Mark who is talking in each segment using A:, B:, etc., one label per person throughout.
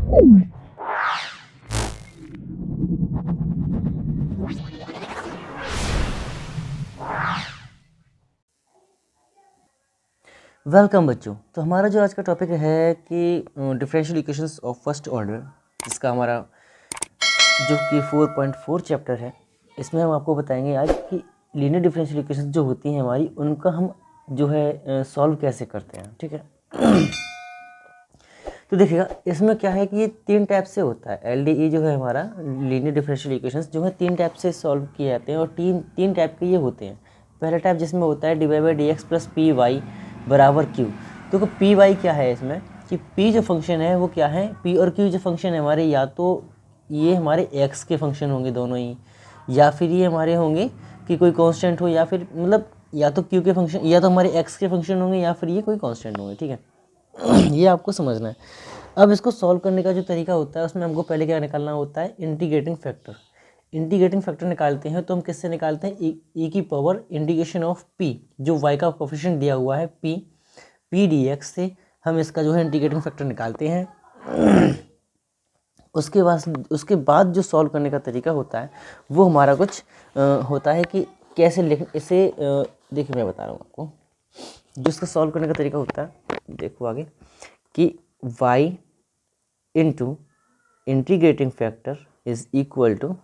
A: Welcome बच्चों। तो हमारा जो आज का टॉपिक है कि differential equations of first order, जिसका हमारा जो कि 4.4 चैप्टर है, इसमें हम आपको बताएंगे आज कि लीनियर डिफरेंशियल इक्वेशंस जो होती हैं हमारी, उनका हम जो है सॉल्व कैसे करते हैं। ठीक है। तो देखिएगा, इसमें क्या है कि ये 3 टाइप से होता है। एलडीई जो है हमारा लीनियर डिफरेंशियल इक्वेशंस जो है 3 टाइप से सॉल्व किए जाते हैं और तीन टाइप के ये होते हैं। पहला टाइप जिसमें होता है d by D x plus p y बराबर क्यू। तो पी वाई क्या है इसमें कि पी जो फंक्शन है वो क्या है, पी और क्यू जो फंक्शन है हमारे, या तो ये हमारे एक्स के फंक्शन होंगे दोनों ही, या फिर ये हमारे होंगे कि कोई कांस्टेंट हो, या फिर मतलब या तो क्यू के फंक्शन, या तो हमारे एक्स के फंक्शन होंगे, या फिर ये कोई कांस्टेंट होंगे। ठीक है। ये आपको समझना है। अब इसको सॉल्व करने का जो तरीका होता है उसमें हमको पहले क्या निकालना होता है, इंटीग्रेटिंग फैक्टर। इंटीग्रेटिंग फैक्टर निकालते हैं तो हम किससे निकालते हैं, ई की पावर इंटीग्रेशन ऑफ पी, जो वाई का कोफिशिएंट दिया हुआ है पी डी एक्स से हम इसका जो है इंटीग्रेटिंग फैक्टर निकालते हैं। उसके बाद जो सॉल्व करने का तरीका होता है वो हमारा कुछ होता है कि कैसे लिख इसे देखिए मैं बता रहा हूँ आपको। जो इसका सॉल्व करने का तरीका होता है, देखो आगे कि y into integrating factor is equal to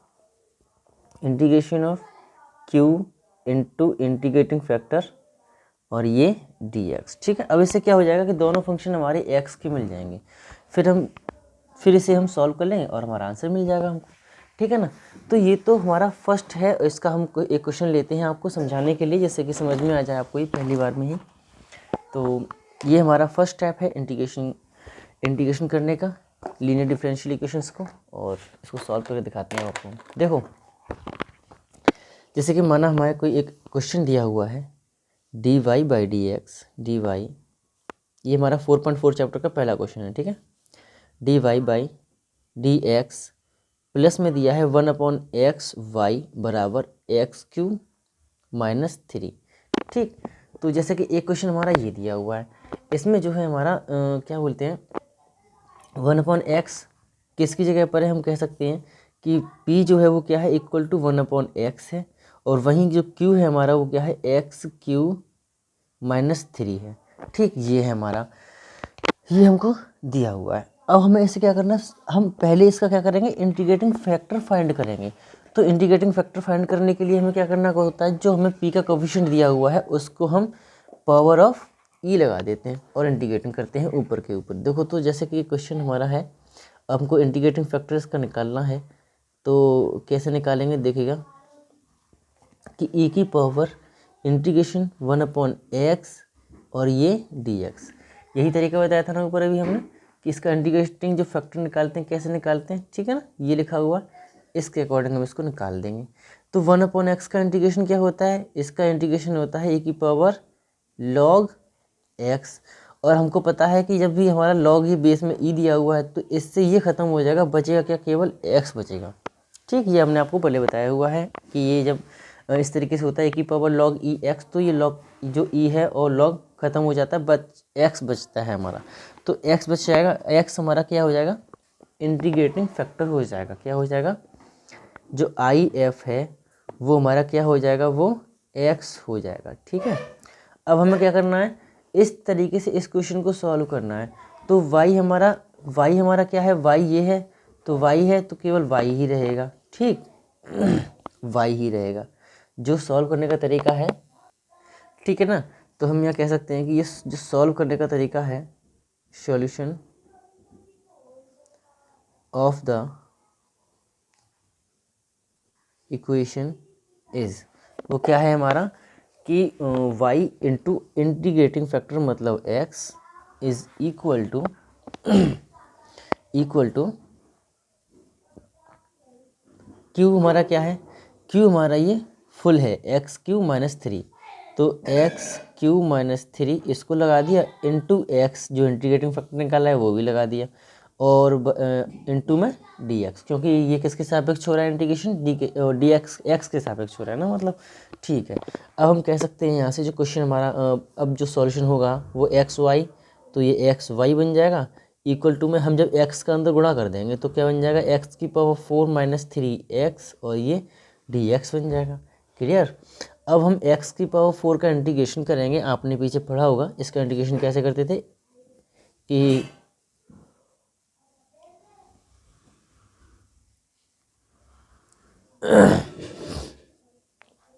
A: integration of q into integrating factor और ये dx। ठीक है। अब इससे क्या हो जाएगा कि दोनों फंक्शन हमारे x के मिल जाएंगे, फिर इसे हम सॉल्व कर लेंगे और हमारा आंसर मिल जाएगा हमको। ठीक है ना। तो ये तो हमारा फर्स्ट है। इसका हम एक क्वेश्चन लेते हैं आपको समझाने के लिए, जैसे कि समझ में आ जाए आपको ये पहली बार में ही। तो ये हमारा फर्स्ट स्टेप है इंटीग्रेशन करने का लीनियर डिफरेंशियल इक्वेशंस को, और इसको सॉल्व करके दिखाते हैं आपको। देखो, जैसे कि माना हमारे कोई एक क्वेश्चन दिया हुआ है d y by D x, d y, ये हमारा 4.4 चैप्टर का पहला क्वेश्चन है। ठीक है। D y by D x plus में दिया है 1/x बराबर एक्स क्यू माइनस 3। ठीक। तो जैसे कि एक क्वेश्चन हमारा ये दिया हुआ है, इसमें जो है हमारा क्या बोलते हैं 1/x किसकी जगह पर है, हम कह सकते हैं कि p जो है वो क्या है इक्वल टू 1/x है, और वहीं जो q है हमारा वो क्या है एक्स क्यू माइनस 3 है। ठीक। ये है हमारा, ये हमको दिया हुआ है। अब हमें इसे क्या करना है, हम पहले इसका क्या करेंगे, इंटीग्रेटिंग फैक्टर फाइंड करेंगे। तो इंटीग्रेटिंग फैक्टर फाइंड करने के लिए हमें क्या करना होता है, जो हमें p का कोफिशिएंट दिया हुआ है उसको हम पावर ऑफ e लगा देते हैं और इंटीग्रेटिंग करते हैं ऊपर के ऊपर। देखो, तो जैसे कि क्वेश्चन हमारा है, हमको इंटीग्रेटिंग फैक्टर इसका निकालना है, तो कैसे निकालेंगे देखिएगा कि e की पावर इंटीग्रेशन 1/x और ये dx, यही तरीका बताया था ना ऊपर अभी हमने कि इसका इंटीग्रेटिंग जो फैक्टर निकालते हैं कैसे निकालते हैं। ठीक है ना, ये लिखा हुआ, इसके अकॉर्डिंग हम इसको निकाल देंगे। तो 1/x का इंटीग्रेशन क्या होता है, इसका इंटीग्रेशन होता है e की पावर log x, और हमको पता है कि जब भी हमारा log ही बेस में e दिया हुआ है तो इससे ये ख़त्म हो जाएगा, बचेगा क्या, केवल x बचेगा। ठीक। ये हमने आपको पहले बताया हुआ है कि ये जब इस तरीके से होता है e की पावर log e x, तो ये log जो e है और log ख़त्म हो जाता है, x बचता है हमारा। तो x बच जाएगा, x हमारा क्या हो जाएगा, इंटीग्रेटिंग फैक्टर हो जाएगा। क्या हो जाएगा, जो आई एफ है वो हमारा क्या हो जाएगा, वो x हो जाएगा। ठीक है। अब हमें क्या करना है, इस तरीके से इस क्वेश्चन को सॉल्व करना है। तो y हमारा क्या है, y ये है, तो y है तो केवल y ही रहेगा। ठीक। y ही रहेगा जो सॉल्व करने का तरीका है। ठीक है ना। तो हम यहाँ कह सकते हैं कि ये जो सॉल्व करने का तरीका है, solution of the equation is, वो क्या है हमारा कि y इंटू इंटीग्रेटिंग फैक्टर मतलब x is equal to q हमारा क्या है, q हमारा ये फुल है एक्स क्यू माइनस 3, तो एक्स क्यू माइनस 3 इसको लगा दिया, इंटू एक्स जो इंटीग्रेटिंग फैक्टर निकाला है वो भी लगा दिया, और इंटू में डी एक्स, क्योंकि ये किसके सापेक्ष हो रहा है इंटीग्रेशन, डी एक्स एक्स के सापेक्ष हो रहा है ना, मतलब। ठीक है। अब हम कह सकते हैं यहाँ से जो क्वेश्चन हमारा अब जो सॉल्यूशन होगा वो एक्स वाई, तो ये एक्स वाई बन जाएगा, इक्वल टू में हम जब x का अंदर गुणा कर देंगे तो क्या बन जाएगा, x की पावर 4 माइनस 3x और ये dx बन जाएगा। क्लियर। अब हम x की पावर 4 का इंटीग्रेशन करेंगे। आपने पीछे पढ़ा होगा इसका इंटीग्रेशन कैसे करते थे कि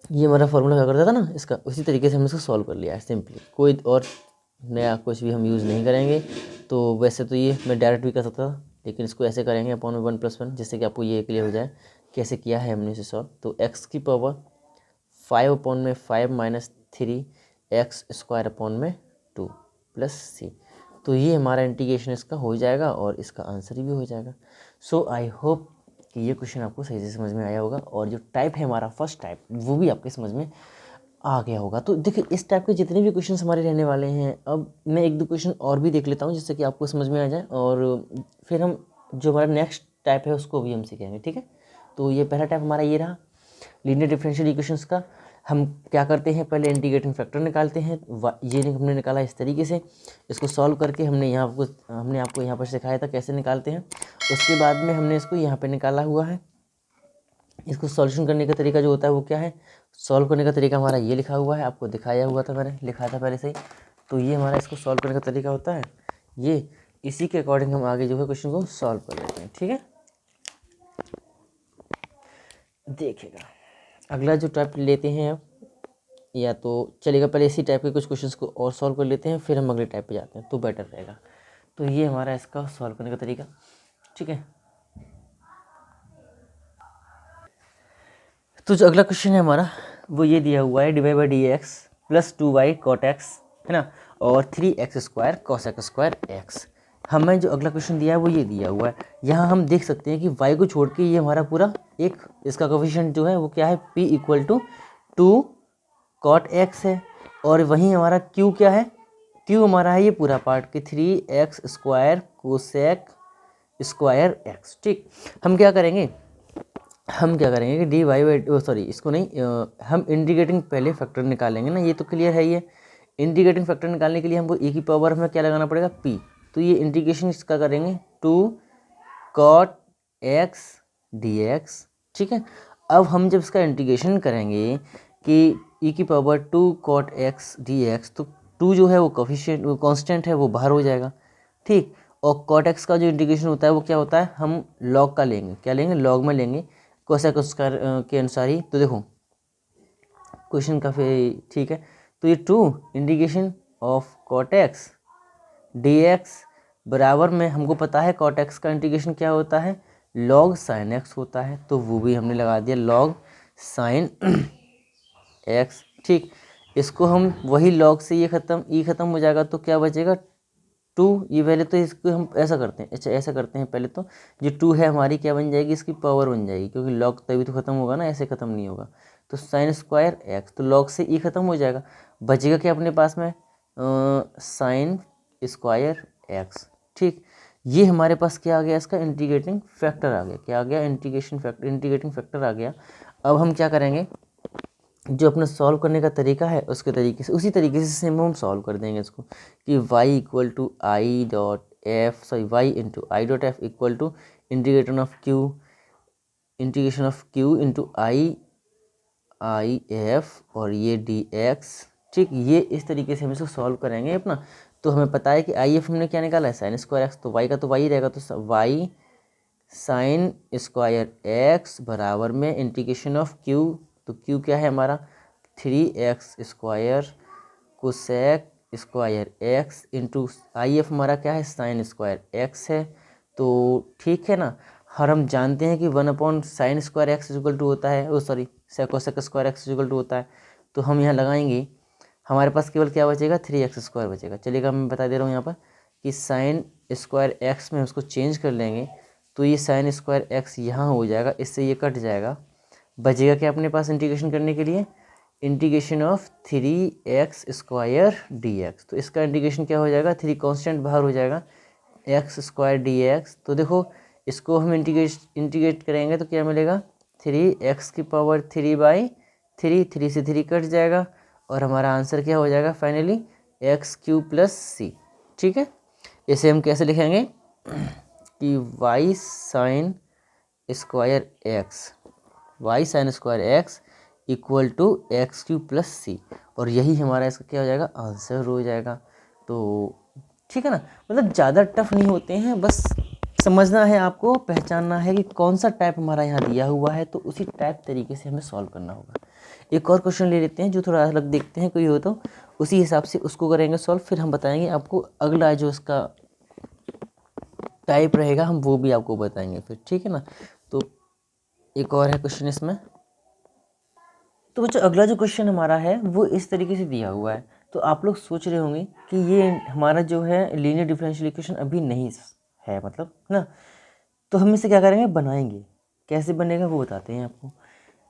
A: ये हमारा फॉर्मूला क्या करता था ना इसका, उसी तरीके से हमने इसको सॉल्व कर लिया है सिंपली। कोई और नया कुछ भी हम यूज़ नहीं करेंगे। तो वैसे तो ये मैं डायरेक्ट भी कर सकता था, लेकिन इसको ऐसे करेंगे अपॉन में 1+1, जिससे कि आपको ये क्लियर हो जाए कैसे किया है हमने इसे सॉल्व। तो x की पावर 5 अपॉन में 5 माइनस 3x² अपॉन में 2 प्लस c। तो ये हमारा इंटीग्रेशन इसका हो जाएगा और इसका आंसर भी हो जाएगा। सो आई होप कि ये क्वेश्चन आपको सही से समझ में आया होगा और जो टाइप है हमारा फर्स्ट टाइप वो भी आपके समझ में आ गया होगा। तो देखिए इस टाइप के जितने भी क्वेश्चन हमारे रहने वाले हैं, अब मैं एक दो क्वेश्चन और भी देख लेता हूँ जिससे कि आपको समझ में आ जाए और फिर हम जो हमारा नेक्स्ट टाइप है उसको भी हम सीखेंगे। ठीक है। तो ये पहला टाइप हमारा ये रहा लीनियर डिफरेंशियल इक्वेशंस का। हम क्या करते हैं, पहले इंटीग्रेटिंग फैक्टर निकालते हैं। ये हमने निकाला इस तरीके से, इसको सॉल्व करके हमने आपको यहाँ पर सिखाया था कैसे निकालते हैं। उसके बाद में हमने इसको यहाँ पे निकाला हुआ है। इसको सॉल्यूशन करने का तरीका जो होता है वो क्या है, सॉल्व करने का तरीका हमारा ये लिखा हुआ है, आपको दिखाया हुआ था, मैंने लिखा था पहले से ही। तो ये हमारा इसको सॉल्व करने का तरीका होता है ये। इसी के अकॉर्डिंग हम आगे जो है क्वेश्चन को सॉल्व कर लेते हैं। ठीक है। देखिएगा अगला जो टाइप लेते हैं अब, या तो चलेगा पहले इसी टाइप के कुछ क्वेश्चंस को और सॉल्व कर लेते हैं, फिर हम अगले टाइप पे जाते हैं तो बेटर रहेगा। तो ये हमारा इसका सॉल्व करने का तरीका। ठीक है। तो जो अगला क्वेश्चन है हमारा वो ये दिया हुआ है dy by dx plus 2y cot x है ना, और 3x² cos x²। हमें जो अगला क्वेश्चन दिया है वो ये दिया हुआ है। यहाँ हम देख सकते हैं कि y को छोड़ के ये हमारा पूरा एक इसका कोफिशिएंट जो है वो क्या है, p equal to 2 cot x है। और वहीं हमारा q क्या है, q हमारा है ये पूरा पार्ट कि 3x² cosec² x। ठीक। हम क्या करेंगे कि dy बाई सॉरी इसको नहीं, हम इंटीग्रेटिंग पहले फैक्टर निकालेंगे ना, ये तो क्लियर है। ये इंटीग्रेटिंग फैक्टर निकालने के लिए हमको e की पावर में क्या लगाना पड़ेगा, p। तो ये इंटीग्रेशन इसका करेंगे 2 cot x dx। ठीक है। अब हम जब इसका इंटीग्रेशन करेंगे कि e की पावर 2 cot x dx, तो 2 जो है वो कोफिशिएंट वो कांस्टेंट है, वो बाहर हो जाएगा। ठीक। और cot x का जो इंटीग्रेशन होता है वो क्या होता है, हम लॉग का लेंगे, क्या लेंगे, लॉग में लेंगे कोसेक स्क्वायर के अनुसार ही। तो देखो क्वेश्चन काफ़ी ठीक है। तो ये 2 integration of cot x dx बराबर में हमको पता है cot x का इंटीग्रेशन क्या होता है, log sin x होता है। तो वो भी हमने लगा दिया log sin x। ठीक। इसको हम वही log से ये ख़त्म हो जाएगा तो क्या बचेगा 2। ये पहले तो इसको हम ऐसा करते हैं, अच्छा ऐसा करते हैं पहले तो जो 2 है हमारी क्या बन जाएगी, इसकी पावर बन जाएगी, क्योंकि लॉग तभी तो ख़त्म होगा ना, ऐसे ख़त्म नहीं होगा। तो sin² x, तो लॉग से ई ख़त्म हो जाएगा, बचेगा क्या अपने पास में sin² x। ठीक। ये हमारे पास क्या आ गया, इसका इंटीग्रेटिंग फैक्टर आ गया। क्या आ गया, इंटीग्रेटिंग फैक्टर आ गया। अब हम क्या करेंगे, जो अपना सॉल्व करने का तरीका है उसके तरीके से उसी तरीके से सेम हम सॉल्व कर देंगे इसको कि y equal to I dot F y into I dot F equal to integration of q into I F और ये dx। ठीक। ये इस तरीके से हम इसको सॉल्व करेंगे अपना। तो हमें पता है कि आई एफ हमने क्या निकाला है, sin² x, तो y का तो y रहेगा, तो y sin² x बराबर में इंटीग्रेशन ऑफ q, तो q क्या है हमारा 3x² cosec² x into I F हमारा क्या है sin² x है। तो ठीक है ना। और हम जानते हैं कि 1/sin² x इक्वल टू होता है, oh sorry cosec² x equal to होता है। तो हम यहाँ लगाएंगे, हमारे पास केवल क्या बचेगा 3x² बचेगा। चलिएगा मैं बता दे रहा हूँ यहाँ पर कि sin² x में उसको चेंज कर लेंगे, तो ये sin² x यहाँ हो जाएगा, इससे ये कट जाएगा, बचेगा क्या अपने पास इंटीग्रेशन करने के लिए, इंटीग्रेशन ऑफ 3x² dx। तो इसका इंटीग्रेशन क्या हो जाएगा, 3 कांस्टेंट बाहर हो जाएगा, x² dx। तो देखो इसको हम इंटीग्रेट करेंगे तो क्या मिलेगा, 3x की पावर 3/3, 3 से 3 कट जाएगा और हमारा आंसर क्या हो जाएगा फाइनली x³ + c। ठीक है। इसे हम कैसे लिखेंगे, कि Y sine square X equal to X Q plus सी, और यही हमारा इसका क्या हो जाएगा, आंसर हो जाएगा। तो ठीक है ना, मतलब ज़्यादा टफ नहीं होते हैं, बस समझना है आपको, पहचानना है कि कौन सा टाइप हमारा यहाँ दिया हुआ है, तो उसी टाइप तरीके से हमें सॉल्व करना होगा। एक और क्वेश्चन ले लेते हैं जो थोड़ा अलग देखते हैं, कोई हो तो उसी हिसाब से उसको करेंगे सॉल्व, फिर हम बताएंगे आपको अगला जो इसका टाइप रहेगा हम वो भी आपको बताएंगे फिर, ठीक है ना। तो एक और है क्वेश्चन इसमें। तो बच्चों अगला जो क्वेश्चन हमारा है वो इस तरीके से दिया हुआ है। तो आप लोग सोच रहे होंगे कि ये हमारा जो है लीनियर डिफरेंशियल इक्वेशन अभी नहीं है, मतलब ना, तो हम इसे क्या करेंगे, बनाएंगे। कैसे बनेगा वो बताते हैं आपको।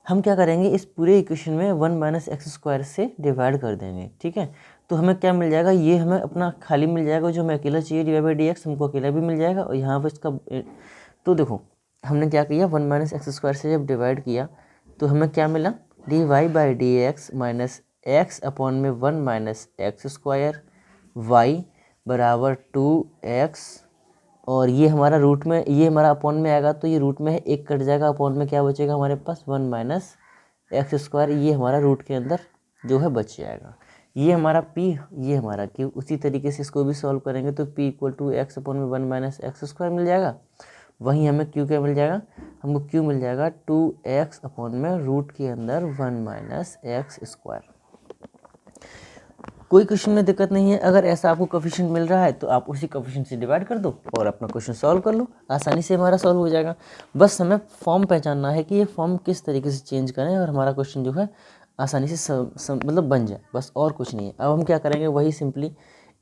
A: हम क्या करेंगे, इस पूरे इक्वेशन में 1 माइनस एक्स स्क्वायर से डिवाइड कर देंगे, ठीक है। तो हमें क्या मिल जाएगा, ये हमें अपना खाली मिल जाएगा, जो हमें अकेला चाहिए डिवाइड बाई डी एक्स हमको अकेला भी मिल जाएगा, और यहाँ पर इसका तो देखो हमने क्या किया, 1 माइनस एक्स स्क्वायर से जब डिवाइड किया तो हमें क्या मिला, d y by D x minus x upon में 1 माइनस एक्स स्क्वायर वाई बराबर 2x, और ये हमारा रूट में, ये हमारा अपॉन में आएगा तो ये रूट में है, एक कट जाएगा, अपॉन में क्या बचेगा हमारे पास 1 माइनस एक्स स्क्वायर, ये हमारा रूट के अंदर जो है बच जाएगा। ये हमारा p, ये हमारा q। उसी तरीके से इसको भी सॉल्व करेंगे तो p equal to x upon में 1 माइनस एक्स स्क्वायर मिल जाएगा। वहीं हमें q क्या मिल जाएगा, हमको q मिल जाएगा 2x अपॉन में रूट के अंदर 1 माइनस एक्स स्क्वायर। कोई क्वेश्चन में दिक्कत नहीं है, अगर ऐसा आपको कोफिशिएंट मिल रहा है तो आप उसी कोफिशिएंट से डिवाइड कर दो और अपना क्वेश्चन सॉल्व कर लो, आसानी से हमारा सॉल्व हो जाएगा। बस हमें फॉर्म पहचानना है कि ये फॉर्म किस तरीके से चेंज करें और हमारा क्वेश्चन जो है आसानी से मतलब बन जाए, बस और कुछ नहीं है। अब हम क्या करेंगे, वही सिंपली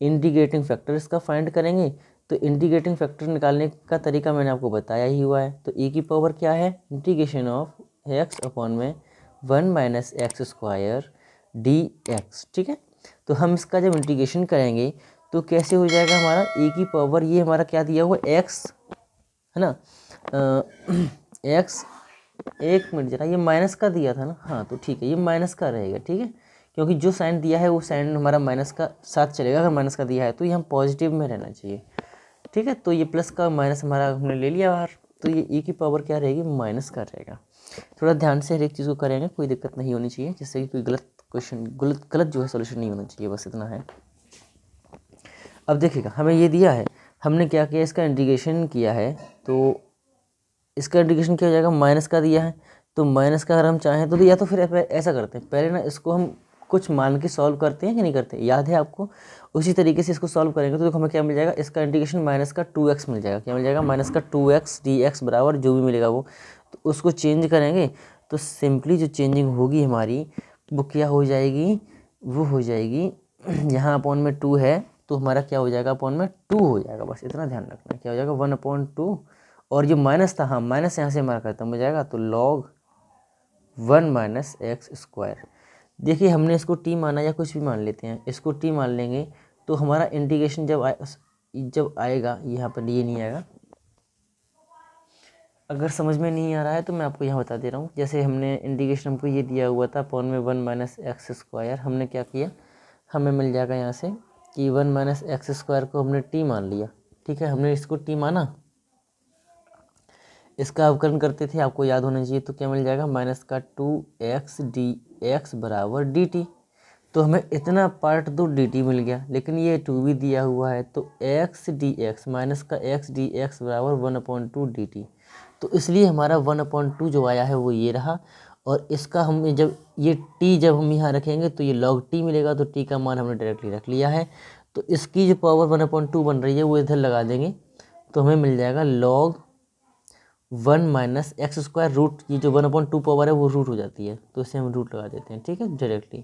A: इंटीग्रेटिंग फैक्टर इसका फाइंड करेंगे। तो इंटीग्रेटिंग फैक्टर निकालने का तरीका मैंने आपको बताया ही हुआ है। तो ए की पावर क्या है, इंटीग्रेशन ऑफ एक्स अपॉन में 1 minus x square D x, ठीक है। तो हम इसका जब इंटीग्रेशन करेंगे तो कैसे हो जाएगा, हमारा ए की पावर, ये हमारा क्या दिया हुआ एक्स है ना, एक्स, एक मिनट जरा, ये माइनस का दिया था ना, हाँ तो ठीक है, ये माइनस का रहेगा, ठीक है, क्योंकि जो साइन दिया है वो साइन हमारा माइनस का साथ चलेगा। अगर माइनस का दिया है तो ये हम पॉजिटिव में रहना चाहिए, ठीक है। तो ये प्लस का माइनस हमारा हमने ले लिया बाहर, तो ये ए की पावर क्या रहेगी, माइनस का रहेगा। थोड़ा ध्यान से हर एक चीज़ को करेंगे, कोई दिक्कत नहीं होनी चाहिए, जिससे कि कोई गलत क्वेश्चन, गलत जो है सोल्यूशन नहीं होना चाहिए, बस इतना है। अब देखिएगा हमें ये दिया है, हमने क्या किया, इसका इंटीग्रेशन किया है, तो इसका इंटीग्रेशन क्या हो जाएगा, माइनस का दिया है, तो माइनस का अगर हम चाहें तो या तो फिर ऐसा करते हैं, पहले ना इसको हम कुछ मान के सॉल्व करते हैं कि नहीं करते, याद है आपको। उसी तरीके से इसको सॉल्व करेंगे तो देखो हमें क्या मिल जाएगा, इसका इंटीग्रेशन माइनस का 2x मिल जाएगा। क्या मिल जाएगा, माइनस का 2x dx बराबर जो भी मिलेगा वो, तो उसको चेंज करेंगे तो सिंपली जो चेंजिंग होगी हमारी वो क्या हो जाएगी, वो हो जाएगी यहाँ अपॉन में 2 है तो हमारा क्या हो जाएगा, अपॉन में 2 हो जाएगा, बस इतना ध्यान रखना। क्या हो जाएगा, 1/2, और जो माइनस था, हाँ माइनस यहाँ से हमारा खत्म हो जाएगा, तो लॉग 1 माइनस एक्स स्क्वायर। देखिए हमने इसको टी माना या कुछ भी मान लेते हैं, इसको टी मान लेंगे तो हमारा इंटीग्रेशन जब आएगा, यहाँ पर ये नहीं आएगा। अगर समझ में नहीं आ रहा है तो मैं आपको यहाँ बता दे रहा हूँ। जैसे हमने इंटीग्रेशन हमको ये दिया हुआ था अपॉन में 1 माइनस एक्स स्क्वायर, हमने क्या किया, हमें मिल जाएगा यहाँ से कि 1 माइनस एक्स स्क्वायर को हमने टी मान लिया, ठीक है, हमने इसको टी माना, इसका अवकलन करते थे, आपको याद होना चाहिए। तो क्या मिल जाएगा, माइनस का 2x dx बराबर dt। तो हमें इतना पार्ट तो dt मिल गया, लेकिन ये 2 भी दिया हुआ है, तो x dx माइनस का x dx बराबर 1/2 dt। तो इसलिए हमारा 1/2 जो आया है वो ये रहा, और इसका हम जब ये t जब हम यहाँ रखेंगे तो ये log t मिलेगा, तो t का मान हमने डायरेक्टली रख लिया है। तो इसकी जो पावर 1/2 बन रही है वो इधर लगा देंगे, तो हमें मिल जाएगा log 1 minus x square root, ये जो 1/2 पावर है वो रूट हो जाती है, तो इसे हम रूट लगा देते हैं, ठीक है, डायरेक्टली।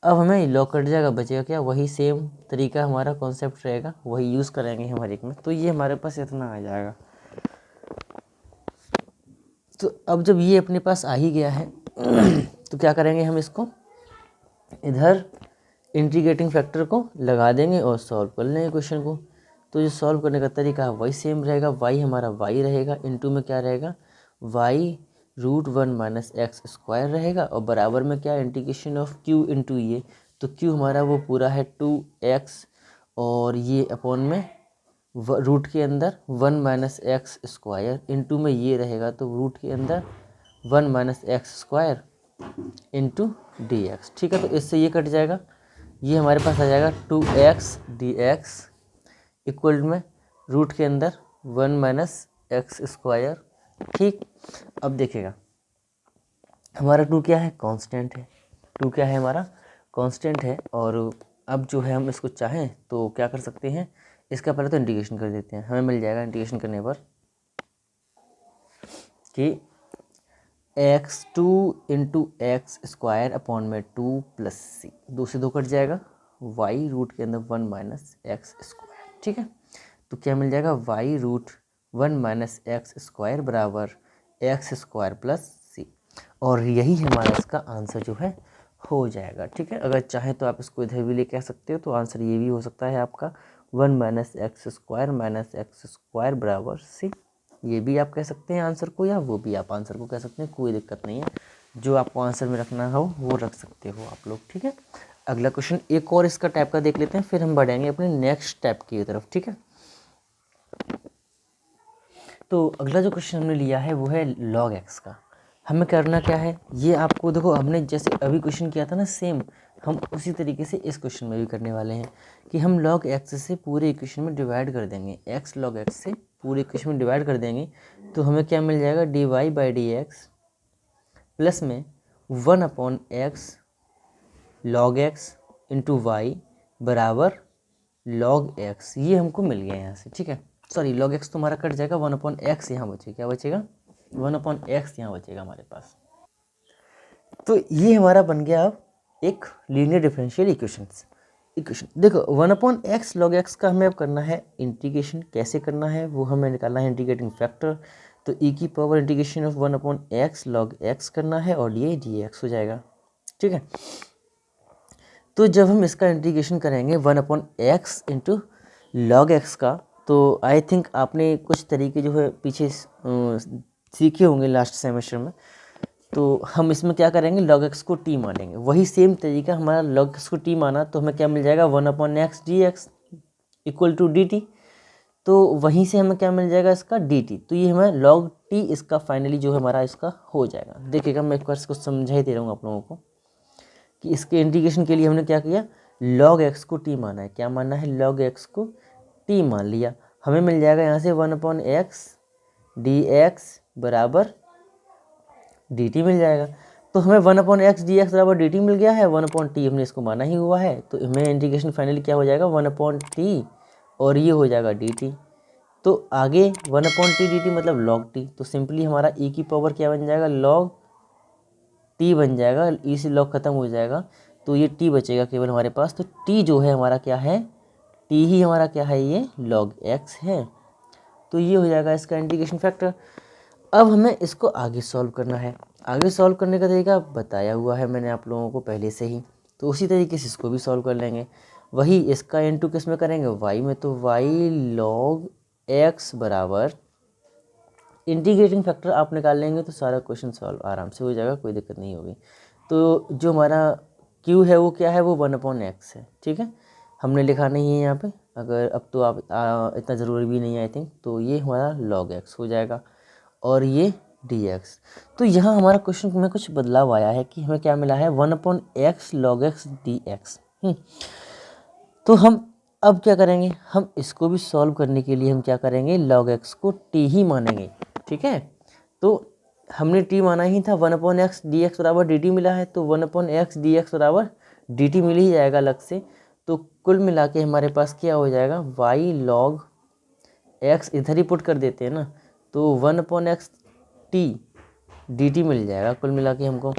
A: अब हमें लॉग कट जाएगा, बचेगा क्या, वही सेम तरीका हमारा कॉन्सेप्ट रहेगा, वही यूज़ करेंगे हमारे एक में, तो ये हमारे पास इतना आ जाएगा। तो अब जब ये अपने पास आ ही गया है तो क्या करेंगे, हम इसको इधर इंटीग्रेटिंग फैक्टर को लगा देंगे और सॉल्व कर लेंगे क्वेश्चन को। तो जो सॉल्व करने का तरीका है वही सेम रहेगा, y हमारा y रहेगा, इनटू में क्या रहेगा, y root 1 minus x square रहेगा, और बराबर में क्या, इंटीग्रेशन ऑफ q इंटू ये, तो q हमारा वो पूरा है 2x, और ये अपॉन में रूट के अंदर 1 माइनस एक्स स्क्वायर इंटू में ये रहेगा तो रूट के अंदर 1 minus x square into D x. ठीक है, तो इससे ये कट जाएगा, ये हमारे पास आ जाएगा 2x डी एक्स इक्वल में रूट के अंदर 1 माइनस एक्स स्क्वायर। ठीक, अब देखिएगा हमारा 2 क्या है, कांस्टेंट है। 2 क्या है, हमारा कांस्टेंट है। और अब जो है हम इसको चाहें तो क्या कर सकते हैं, इसका पहले तो इंटीग्रेशन कर देते हैं। हमें मिल जाएगा इंटीग्रेशन करने पर कि x2 into x square upon में 2 प्लस सी, 2 से 2 कट जाएगा, y रूट के अंदर 1 माइनस एक्स स्क्वायर। ठीक है, तो क्या मिल जाएगा, y root 1 minus x square बराबर एक्स स्क्वायर प्लस सी। और यही हमारा इसका आंसर जो है हो जाएगा। ठीक है, अगर चाहे तो आप इसको इधर भी ले कह सकते हो, तो आंसर ये भी हो सकता है आपका 1 माइनस एक्स स्क्वायर बराबर सी। ये भी आप कह सकते हैं आंसर को, या वो भी आप आंसर को कह सकते हैं, कोई दिक्कत नहीं है। जो आपको आंसर में रखना हो वो रख सकते हो आप लोग। ठीक है, अगला क्वेश्चन एक और इसका टाइप का देख लेते हैं, फिर हम बढ़ेंगे अपने नेक्स्ट टाइप की तरफ। ठीक है, तो अगला जो क्वेश्चन हमने लिया है वो है log x का। हमें करना क्या है, ये आपको देखो, हमने जैसे अभी क्वेश्चन किया था ना सेम, हम उसी तरीके से इस क्वेश्चन में भी करने वाले हैं कि हम log x से पूरे इक्वेशन में डिवाइड कर देंगे। x log x से पूरे इक्वेशन में डिवाइड कर देंगे तो हमें क्या मिल जाएगा, dy by D x plus में 1 upon x log x into y बराबर log x। ये हमको मिल गया यहाँ से। ठीक है, सॉरी log x तुम्हारा कट जाएगा, 1 अपॉन एक्स यहाँ बचेगा, क्या बचेगा, 1 अपॉन एक्स यहाँ बचेगा हमारे पास। तो ये हमारा बन गया अब एक लीनियर डिफरेंशियल इक्वेशन। देखो 1 अपॉन एक्स लॉग एक्स का हमें अब करना है इंटीग्रेशन। कैसे करना है वो हमें निकालना है इंटीग्रेटिंग फैक्टर। तो ई की power integration of 1 upon x log x करना है और ये डी एक्स हो जाएगा। ठीक है, तो जब हम इसका इंटीग्रेशन करेंगे 1 upon x into log x का, तो आई थिंक आपने कुछ तरीके जो है पीछे सीखे होंगे लास्ट सेमेस्टर में। तो हम इसमें क्या करेंगे, log x को t मानेंगे। वही सेम तरीका हमारा log x को t माना तो हमें क्या मिल जाएगा, 1 upon x d x equal to d t. तो वहीं से हमें क्या मिल जाएगा, इसका dt। तो ये हमें log t इसका फाइनली जो है हमारा इसका हो जाएगा। देखिएगा मैं एक बार इसको समझा ही दे रहा हूँ आप लोगों को कि इसके इंटीग्रेशन के लिए हमने क्या किया, log x को t माना है। क्या मानना है, log x को t मान लिया। हमें मिल जाएगा यहाँ से 1 अपॉन एक्स डी एक्स बराबर dt मिल जाएगा। तो हमें 1 अपॉन एक्स डी एक्स बराबर dt मिल गया है, 1 अपॉन टी हमने इसको माना ही हुआ है। तो हमें इंटीग्रेशन फाइनली क्या हो जाएगा, 1 अपॉन टी और ये हो जाएगा dt। तो आगे 1 अपॉन टी dt मतलब log t। तो सिंपली हमारा e की पावर क्या बन जाएगा, log t बन जाएगा। e से log खत्म हो जाएगा तो ये t बचेगा केवल हमारे पास। तो t जो है हमारा क्या है, t ही हमारा क्या है, ये log x है। तो ये हो जाएगा इसका इंटीग्रेशन फैक्टर। अब हमें इसको आगे सॉल्व करना है। आगे सॉल्व करने का तरीका बताया हुआ है मैंने आप लोगों को पहले से ही, तो उसी तरीके से इसको भी सॉल्व कर लेंगे। वही इसका इनटू किस में करेंगे, y में। तो y log x बराबर इंटीग्रेटिंग फैक्टर आप निकाल लेंगे तो सारा क्वेश्चन सॉल्व आराम से हो जाएगा, कोई दिक्कत नहीं होगी। तो जो हमारा q है वो क्या है, वो 1 अपॉन एक्स है। ठीक है, हमने लिखा नहीं है यहाँ पे, अगर अब तो आप इतना ज़रूरी भी नहीं है आई थिंक। तो ये हमारा log x हो जाएगा और ये dx। तो यहाँ हमारा क्वेश्चन में कुछ बदलाव आया है कि हमें क्या मिला है, 1 upon x log x dx। तो हम अब क्या करेंगे, हम इसको भी सॉल्व करने के लिए हम क्या करेंगे, log x को t ही मानेंगे। ठीक है, तो हमने t माना ही था, 1 अपॉन एक्स डी एक्स बराबर dt मिला है। तो 1 अपॉन एक्स डी एक्स बराबर dt मिल ही जाएगा अलग से। तो कुल मिला के हमारे पास क्या हो जाएगा, y log x इधर ही पुट कर देते हैं ना, तो 1 upon X T D T मिल जाएगा कुल मिला के हमको।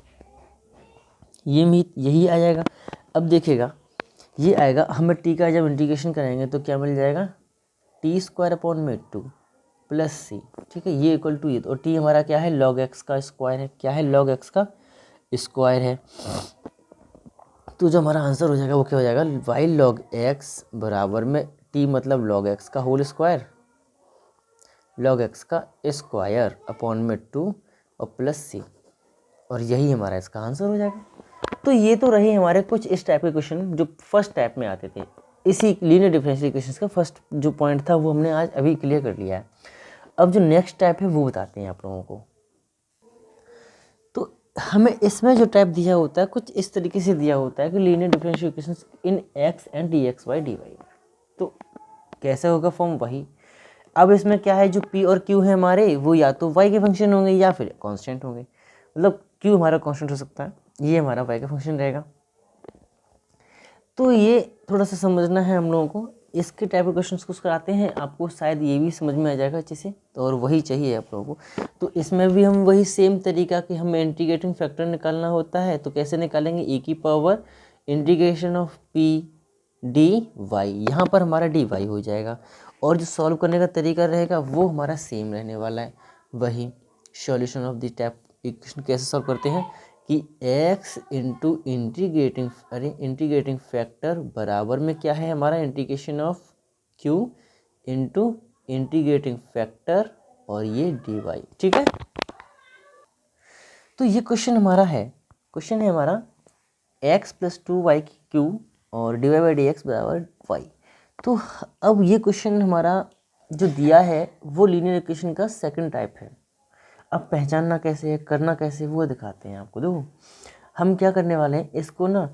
A: यही आ जाएगा। अब देखिएगा ये आएगा, हमें टी का जब इंटीग्रेशन करेंगे तो क्या मिल जाएगा, टी स्क्वायर अपॉन में 2 प्लस सी। ठीक है, ये इक्वल टू ये, और टी हमारा क्या है, log x का स्क्वायर है। क्या है, log x का स्क्वायर है। तो जो हमारा आंसर हो जाएगा वो क्या हो जाएगा, y log x बराबर में टी मतलब log x का होल स्क्वायर, log x का स्क्वायर अपॉन में 2 और प्लस सी, और यही हमारा इसका आंसर हो जाएगा। तो ये तो रहे हमारे कुछ इस टाइप के क्वेश्चन जो फर्स्ट टाइप में आते थे। इसी लीनियर डिफरेंशियल इक्वेशंस का फर्स्ट जो पॉइंट था वो हमने आज अभी क्लियर कर लिया है। अब जो नेक्स्ट टाइप है वो बताते हैं आप लोगों को। तो हमें इसमें जो टाइप दिया होता है कुछ इस तरीके से दिया होता है कि linear differential equations in x and d x y d y. तो कैसे होगा फॉर्म वही। अब इसमें क्या है, जो पी और क्यू है हमारे वो या तो वाई के फंक्शन होंगे या फिर कांस्टेंट होंगे। मतलब क्यू हमारा कांस्टेंट हो सकता है, ये हमारा वाई का फंक्शन रहेगा। तो ये थोड़ा सा समझना है हम लोगों को। इसके टाइप के क्वेश्चंस कुछ कराते हैं आपको, शायद ये भी समझ में आ जाएगा अच्छे से। तो और वही चाहिए आप लोगों को। तो इसमें भी हम वही सेम तरीका कि हमें इंटीग्रेटिंग फैक्टर निकालना होता है। तो कैसे निकालेंगे, e की power integration of p d y, यहाँ पर हमारा डी वाई हो जाएगा। और जो सॉल्व करने का तरीका रहेगा वो हमारा सेम रहने वाला है। वही solution of the type equation कैसे सॉल्व करते हैं कि x इंटू इंटीग्रेटिंग फैक्टर बराबर में क्या है हमारा integration of q into integrating factor और ये dy। ठीक है, तो ये क्वेश्चन हमारा है, क्वेश्चन है हमारा x प्लस 2y क्यू और dy बाई डी एक्स बराबर y। तो अब ये क्वेश्चन हमारा जो दिया है वो लीनियर इक्वेशन का सेकंड टाइप है। अब पहचानना कैसे है, करना कैसे, वो दिखाते हैं आपको। देखो हम क्या करने वाले हैं, इसको ना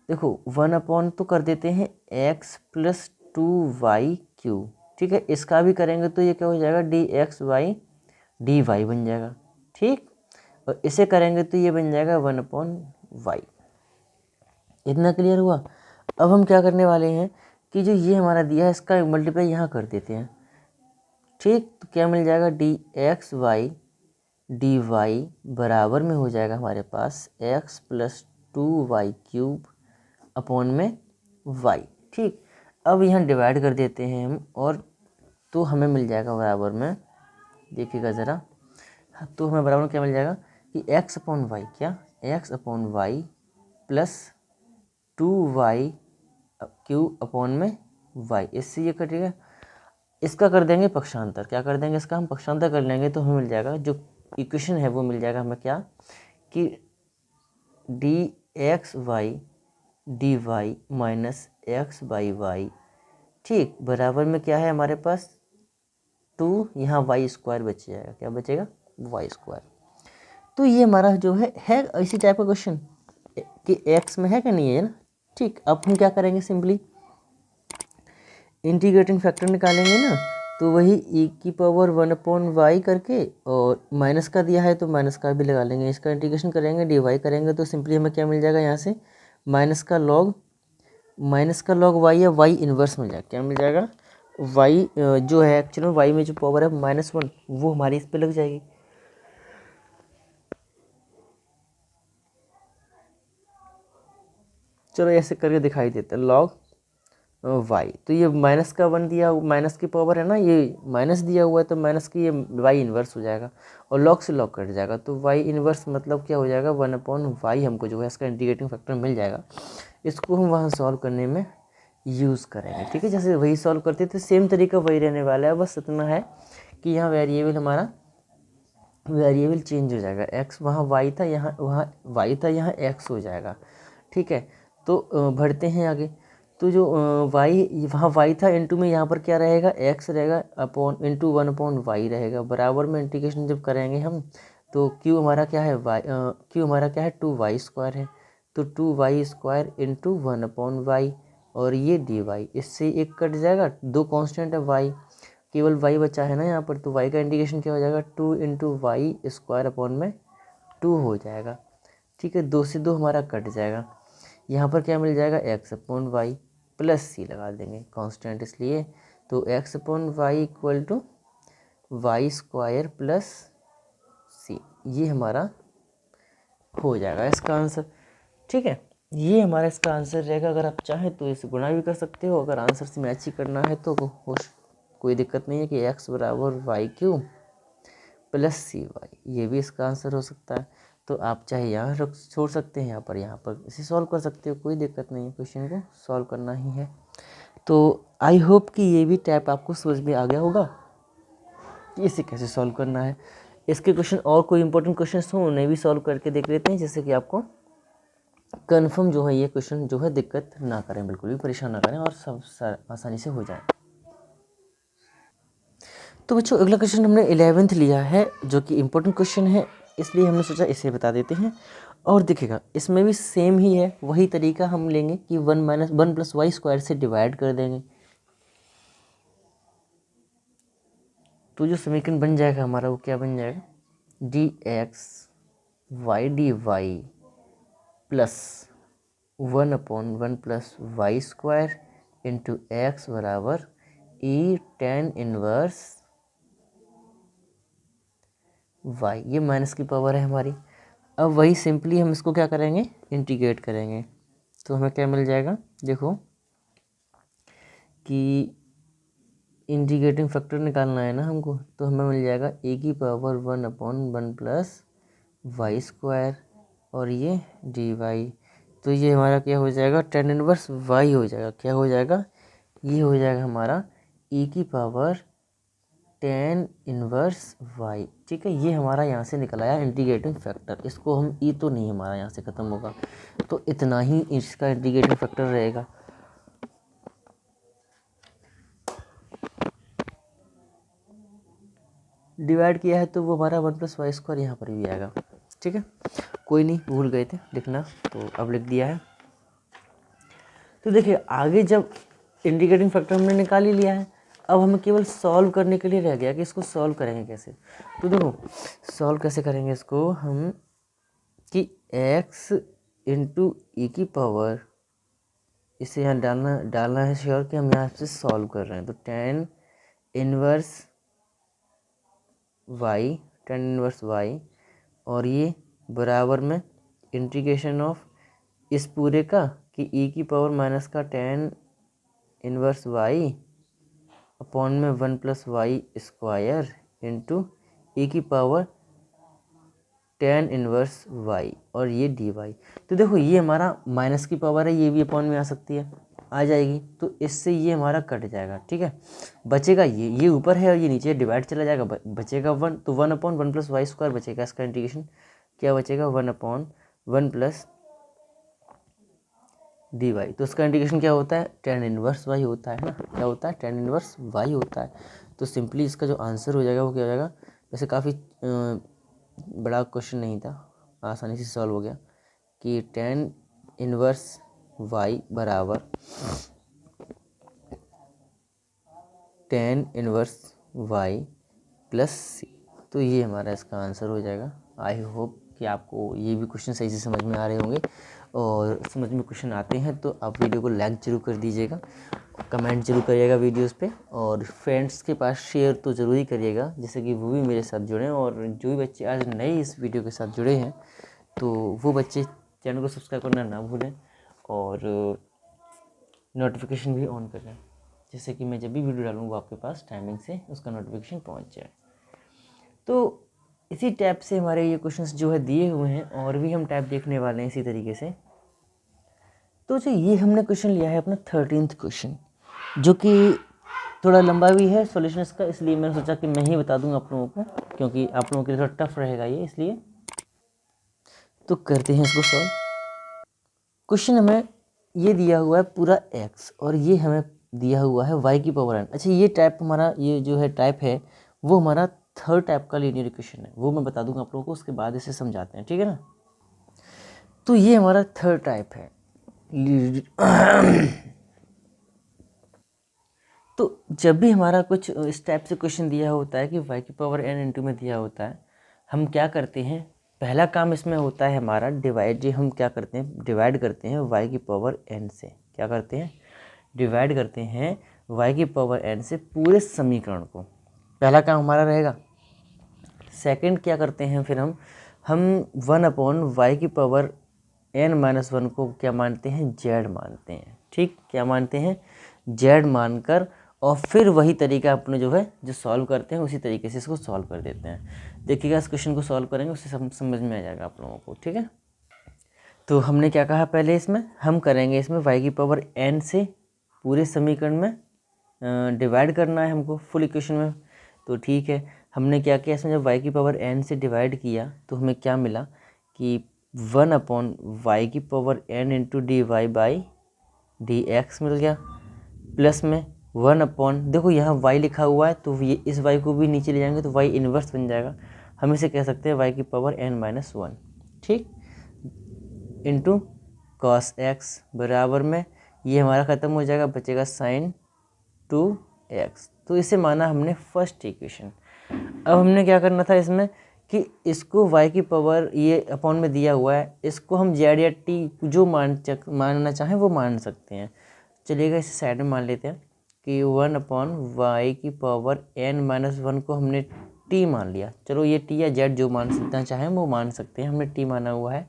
A: देखो 1 तो कर देते हैं x प्लस 2y क्यू। ठीक है, इसका भी करेंगे तो ये क्या हो जाएगा, d x y d y बन जाएगा। ठीक, और इसे करेंगे तो ये बन जाएगा 1/y। इतना क्लियर हुआ। अब हम क्या करने वाले हैं कि जो ये हमारा दिया है इसका मल्टीप्लाई यहाँ कर देते हैं। ठीक, तो क्या मिल जाएगा, d x y d y बराबर में हो जाएगा हमारे पास x plus 2y cube upon में y। ठीक, अब यहाँ डिवाइड कर देते हैं हम, और तो हमें मिल जाएगा बराबर में, देखिएगा ज़रा, तो हमें बराबर में क्या मिल जाएगा कि x अपॉन वाई, क्या x upon Y plus 2y cube upon में y। इससे ये कटेगा, इसका कर देंगे पक्षांतर। क्या कर देंगे, इसका हम पक्षांतर कर लेंगे तो हमें मिल जाएगा जो इक्वेशन है वो मिल जाएगा हमें क्या कि d x y d y minus x by y. ठीक, बराबर में क्या है हमारे पास 2, यहाँ वाई स्क्वायर बच जाएगा। क्या बचेगा, वाई स्क्वायर। तो ये हमारा जो है इसी टाइप का क्वेश्चन कि एक्स में है कि नहीं है ना। ठीक, अब हम क्या करेंगे, सिंपली इंटीग्रेटिंग फैक्टर निकालेंगे ना। तो वही e की पावर 1/y करके, और माइनस का दिया है तो माइनस का भी लगा लेंगे। इसका इंटीग्रेशन करेंगे, dy करेंगे तो सिंपली हमें क्या मिल जाएगा, यहाँ से माइनस का लॉग y या y इन्वर्स मिल जाएगा। क्या मिल जाएगा, y जो है एक्चुअली y में जो पावर है -1 वो हमारी इस पर लग जाएगी। चलो ऐसे करके दिखाई देता है, लॉग y। तो ये माइनस का 1 दिया, माइनस की पावर है ना, ये माइनस दिया हुआ है तो माइनस की ये y इन्वर्स हो जाएगा और लॉग से लॉग कट जाएगा। तो y इन्वर्स मतलब क्या हो जाएगा, 1/y हमको जो है इसका इंटीग्रेटिंग फैक्टर मिल जाएगा। इसको हम वहाँ सॉल्व करने में यूज़ करेंगे। ठीक है, जैसे वही सॉल्व करते थे सेम तरीका वही रहने वाला है, बस इतना है कि यहाँ वेरिएबल चेंज हो जाएगा। x वहाँ y था, यहाँ y था, यहाँ x हो जाएगा। ठीक है, तो बढ़ते हैं आगे। तो जो y वहाँ y था इंटू में यहाँ पर क्या रहेगा, x रहेगा अपॉन इंटू 1/y रहेगा। बराबर में इंटीग्रेशन जब करेंगे हम तो q हमारा क्या है, q हमारा क्या है 2y स्क्वायर है। तो 2y स्क्वायर इंटू 1/y और ये dy, इससे एक कट जाएगा, दो कांस्टेंट है y, केवल y बचा है ना यहाँ पर। तो y का इंटीग्रेशन क्या हो जाएगा, 2 इंटू वाई स्क्वायर अपॉन में 2 हो जाएगा। ठीक है, 2 से 2 हमारा कट जाएगा। यहाँ पर क्या मिल जाएगा, x upon Y plus C लगा देंगे कांस्टेंट इसलिए। तो x अपॉन वाई equal to Y square plus C, ये हमारा हो जाएगा इसका आंसर। ठीक है, ये हमारा इसका आंसर रहेगा। अगर आप चाहें तो इसे गुणा भी कर सकते हो, अगर आंसर से मैच ही करना है तो कोई दिक्कत नहीं है कि x बराबर वाई क्यूब प्लस सी वाई, ये भी इसका आंसर हो सकता है। तो आप चाहे यहाँ रख छोड़ सकते हैं, यहाँ पर इसे सॉल्व कर सकते हो, कोई दिक्कत नहीं है, क्वेश्चन को सॉल्व करना ही है। तो आई होप कि ये भी टाइप आपको समझ में आ गया होगा कि इसे कैसे सॉल्व करना है। इसके क्वेश्चन और कोई इंपॉर्टेंट क्वेश्चन हो उन्हें भी सॉल्व करके देख लेते हैं, जैसे कि आपको कन्फर्म जो है ये क्वेश्चन जो है दिक्कत ना करें, बिल्कुल भी परेशान ना करें और सब आसानी से हो जाए। तो बच्चों अगला क्वेश्चन हमने 11th लिया है जो कि इम्पोर्टेंट क्वेश्चन है, इसलिए हमने सोचा इसे बता देते हैं। और देखिएगा इसमें भी सेम ही है, वही तरीका हम लेंगे कि 1 - 1 + y² से डिवाइड कर देंगे। तो जो समीकरण बन जाएगा हमारा वो क्या बन जाएगा, dx/dy plus 1/1 + y² into x बराबर e tan इनवर्स y, ये माइनस की पावर है हमारी। अब वही सिंपली हम इसको क्या करेंगे, इंटीग्रेट करेंगे। तो हमें क्या मिल जाएगा, देखो कि इंटीग्रेटिंग फैक्टर निकालना है ना हमको, तो हमें मिल जाएगा e⁻1 + 1/y² और ये dy। तो ये हमारा क्या हो जाएगा, tan इनवर्स y हो जाएगा। क्या हो जाएगा, ये हो जाएगा हमारा tan इनवर्स y। ठीक है, ये हमारा यहाँ से निकल आया इंटीग्रेटिंग फैक्टर। इसको हम तो नहीं हमारा यहाँ से ख़त्म होगा, तो इतना ही इसका इंटीग्रेटिंग फैक्टर रहेगा। डिवाइड किया है तो वो हमारा 1 + y² यहाँ पर भी आएगा। ठीक है, कोई नहीं, भूल गए थे लिखना तो अब लिख दिया है। तो देखिए आगे जब इंटीग्रेटिंग फैक्टर हमने निकाल ही लिया है, अब हमें केवल सॉल्व करने के लिए रह गया कि इसको सॉल्व करेंगे कैसे। तो देखो सॉल्व कैसे करेंगे इसको हम, कि x इंटू ई की पावर, इसे यहाँ डालना है श्योर कि हम यहाँ से सॉल्व कर रहे हैं। तो tan इनवर्स y और ये बराबर में इंटीग्रेशन ऑफ इस पूरे का कि e की पावर माइनस का tan इनवर्स y अपॉन में 1 + y² इंटू e की पावर tan इनवर्स y और ये dy। तो देखो ये हमारा माइनस की पावर है, ये भी अपॉन में आ सकती है, आ जाएगी, तो इससे ये हमारा कट जाएगा। ठीक है, बचेगा ये ऊपर है और ये नीचे डिवाइड चला जाएगा, बचेगा 1, तो 1/1 + y² बचेगा। इसका इंटीग्रेशन क्या बचेगा, 1/1 + dy। तो इसका इंटीग्रेशन क्या होता है, tan इनवर्स y होता है ना, क्या होता है, tan इनवर्स y होता है। तो सिंपली इसका जो आंसर हो जाएगा वो क्या हो जाएगा, वैसे काफ़ी बड़ा क्वेश्चन नहीं था, आसानी से सॉल्व हो गया कि tan इनवर्स y बराबर tan inverse y plus c। तो ये हमारा इसका आंसर हो जाएगा। आई होप कि आपको ये भी क्वेश्चन सही से समझ में आ रहे होंगे, और समझ में क्वेश्चन आते हैं तो आप वीडियो को लाइक जरूर कर दीजिएगा, कमेंट जरूर करिएगा वीडियोस पे, और फ्रेंड्स के पास शेयर तो ज़रूर ही करिएगा जिससे कि वो भी मेरे साथ जुड़ें। और जो भी बच्चे आज नए इस वीडियो के साथ जुड़े हैं तो वो बच्चे चैनल को सब्सक्राइब करना ना भूलें और नोटिफिकेशन भी ऑन करें, जिससे कि मैं जब भी वीडियो डालूँ वो आपके पास टाइमिंग से उसका नोटिफिकेशन पहुंच जाए। तो इसी टाइप से हमारे ये क्वेश्चंस जो है दिए हुए हैं, और भी हम टाइप देखने वाले हैं इसी तरीके से। तो जो ये हमने क्वेश्चन लिया है अपना 13th क्वेश्चन, जो कि थोड़ा लंबा भी है सॉल्यूशन इसका, इसलिए मैंने सोचा कि मैं ही बता दूंगा आप लोगों को, क्योंकि आप लोगों के लिए थोड़ा टफ रहेगा ये, इसलिए। तो करते हैं इसको सॉल्व। क्वेश्चन हमें ये दिया हुआ है पूरा x, और ये हमें दिया हुआ है y की पावर n। अच्छा ये टाइप हमारा, ये जो है टाइप है वो हमारा थर्ड टाइप का लीनियर इक्वेशन है, वो मैं बता दूंगा आप लोगों को, उसके बाद इसे समझाते हैं। ठीक है ना, तो ये हमारा थर्ड टाइप है। तो जब भी हमारा कुछ इस टाइप से क्वेश्चन दिया होता है कि y की पावर n इंटू में दिया होता है, हम क्या करते हैं, पहला काम इसमें होता है हमारा डिवाइड। जी हम क्या करते हैं, डिवाइड करते हैं y की पावर n से। क्या करते हैं, डिवाइड करते हैं y की पावर n से पूरे समीकरण को, पहला काम हमारा रहेगा। सेकंड क्या करते हैं फिर हम 1/y की पावर n-1 को क्या मानते हैं, z मानते हैं। ठीक, क्या मानते हैं, z मानकर, और फिर वही तरीका अपने जो है जो सॉल्व करते हैं उसी तरीके से इसको सॉल्व कर देते हैं। देखिएगा इस क्वेश्चन को सॉल्व करेंगे उससे समझ में आ जाएगा आप लोगों को। ठीक है, तो हमने क्या कहा पहले, इसमें हम करेंगे इसमें y की पावर n से पूरे समीकरण में डिवाइड करना है हमको फुल इक्वेशन में। तो ठीक है, हमने क्या किया इसमें, जब y की पावर n से डिवाइड किया तो हमें क्या मिला कि 1/y की power n into dy by dx मिल गया, प्लस में 1 देखो यहाँ y लिखा हुआ है तो ये इस y को भी नीचे ले जाएंगे तो y इन्वर्स बन जाएगा, हम इसे कह सकते हैं y की पावर n-1, ठीक, इंटू cos x बराबर में ये हमारा ख़त्म हो जाएगा, बचेगा sin 2x। तो इसे माना हमने फर्स्ट इक्वेशन। अब हमने क्या करना था इसमें कि इसको y की पावर ये अपॉन में दिया हुआ है, इसको हम z या t जो मानना चाहें वो मान सकते हैं। चलिएगा इसे साइड में मान लेते हैं कि 1/y की पावर n-1 को हमने t मान लिया। चलो ये t या z जो मानना चाहें वो मान सकते हैं, हमने t माना हुआ है,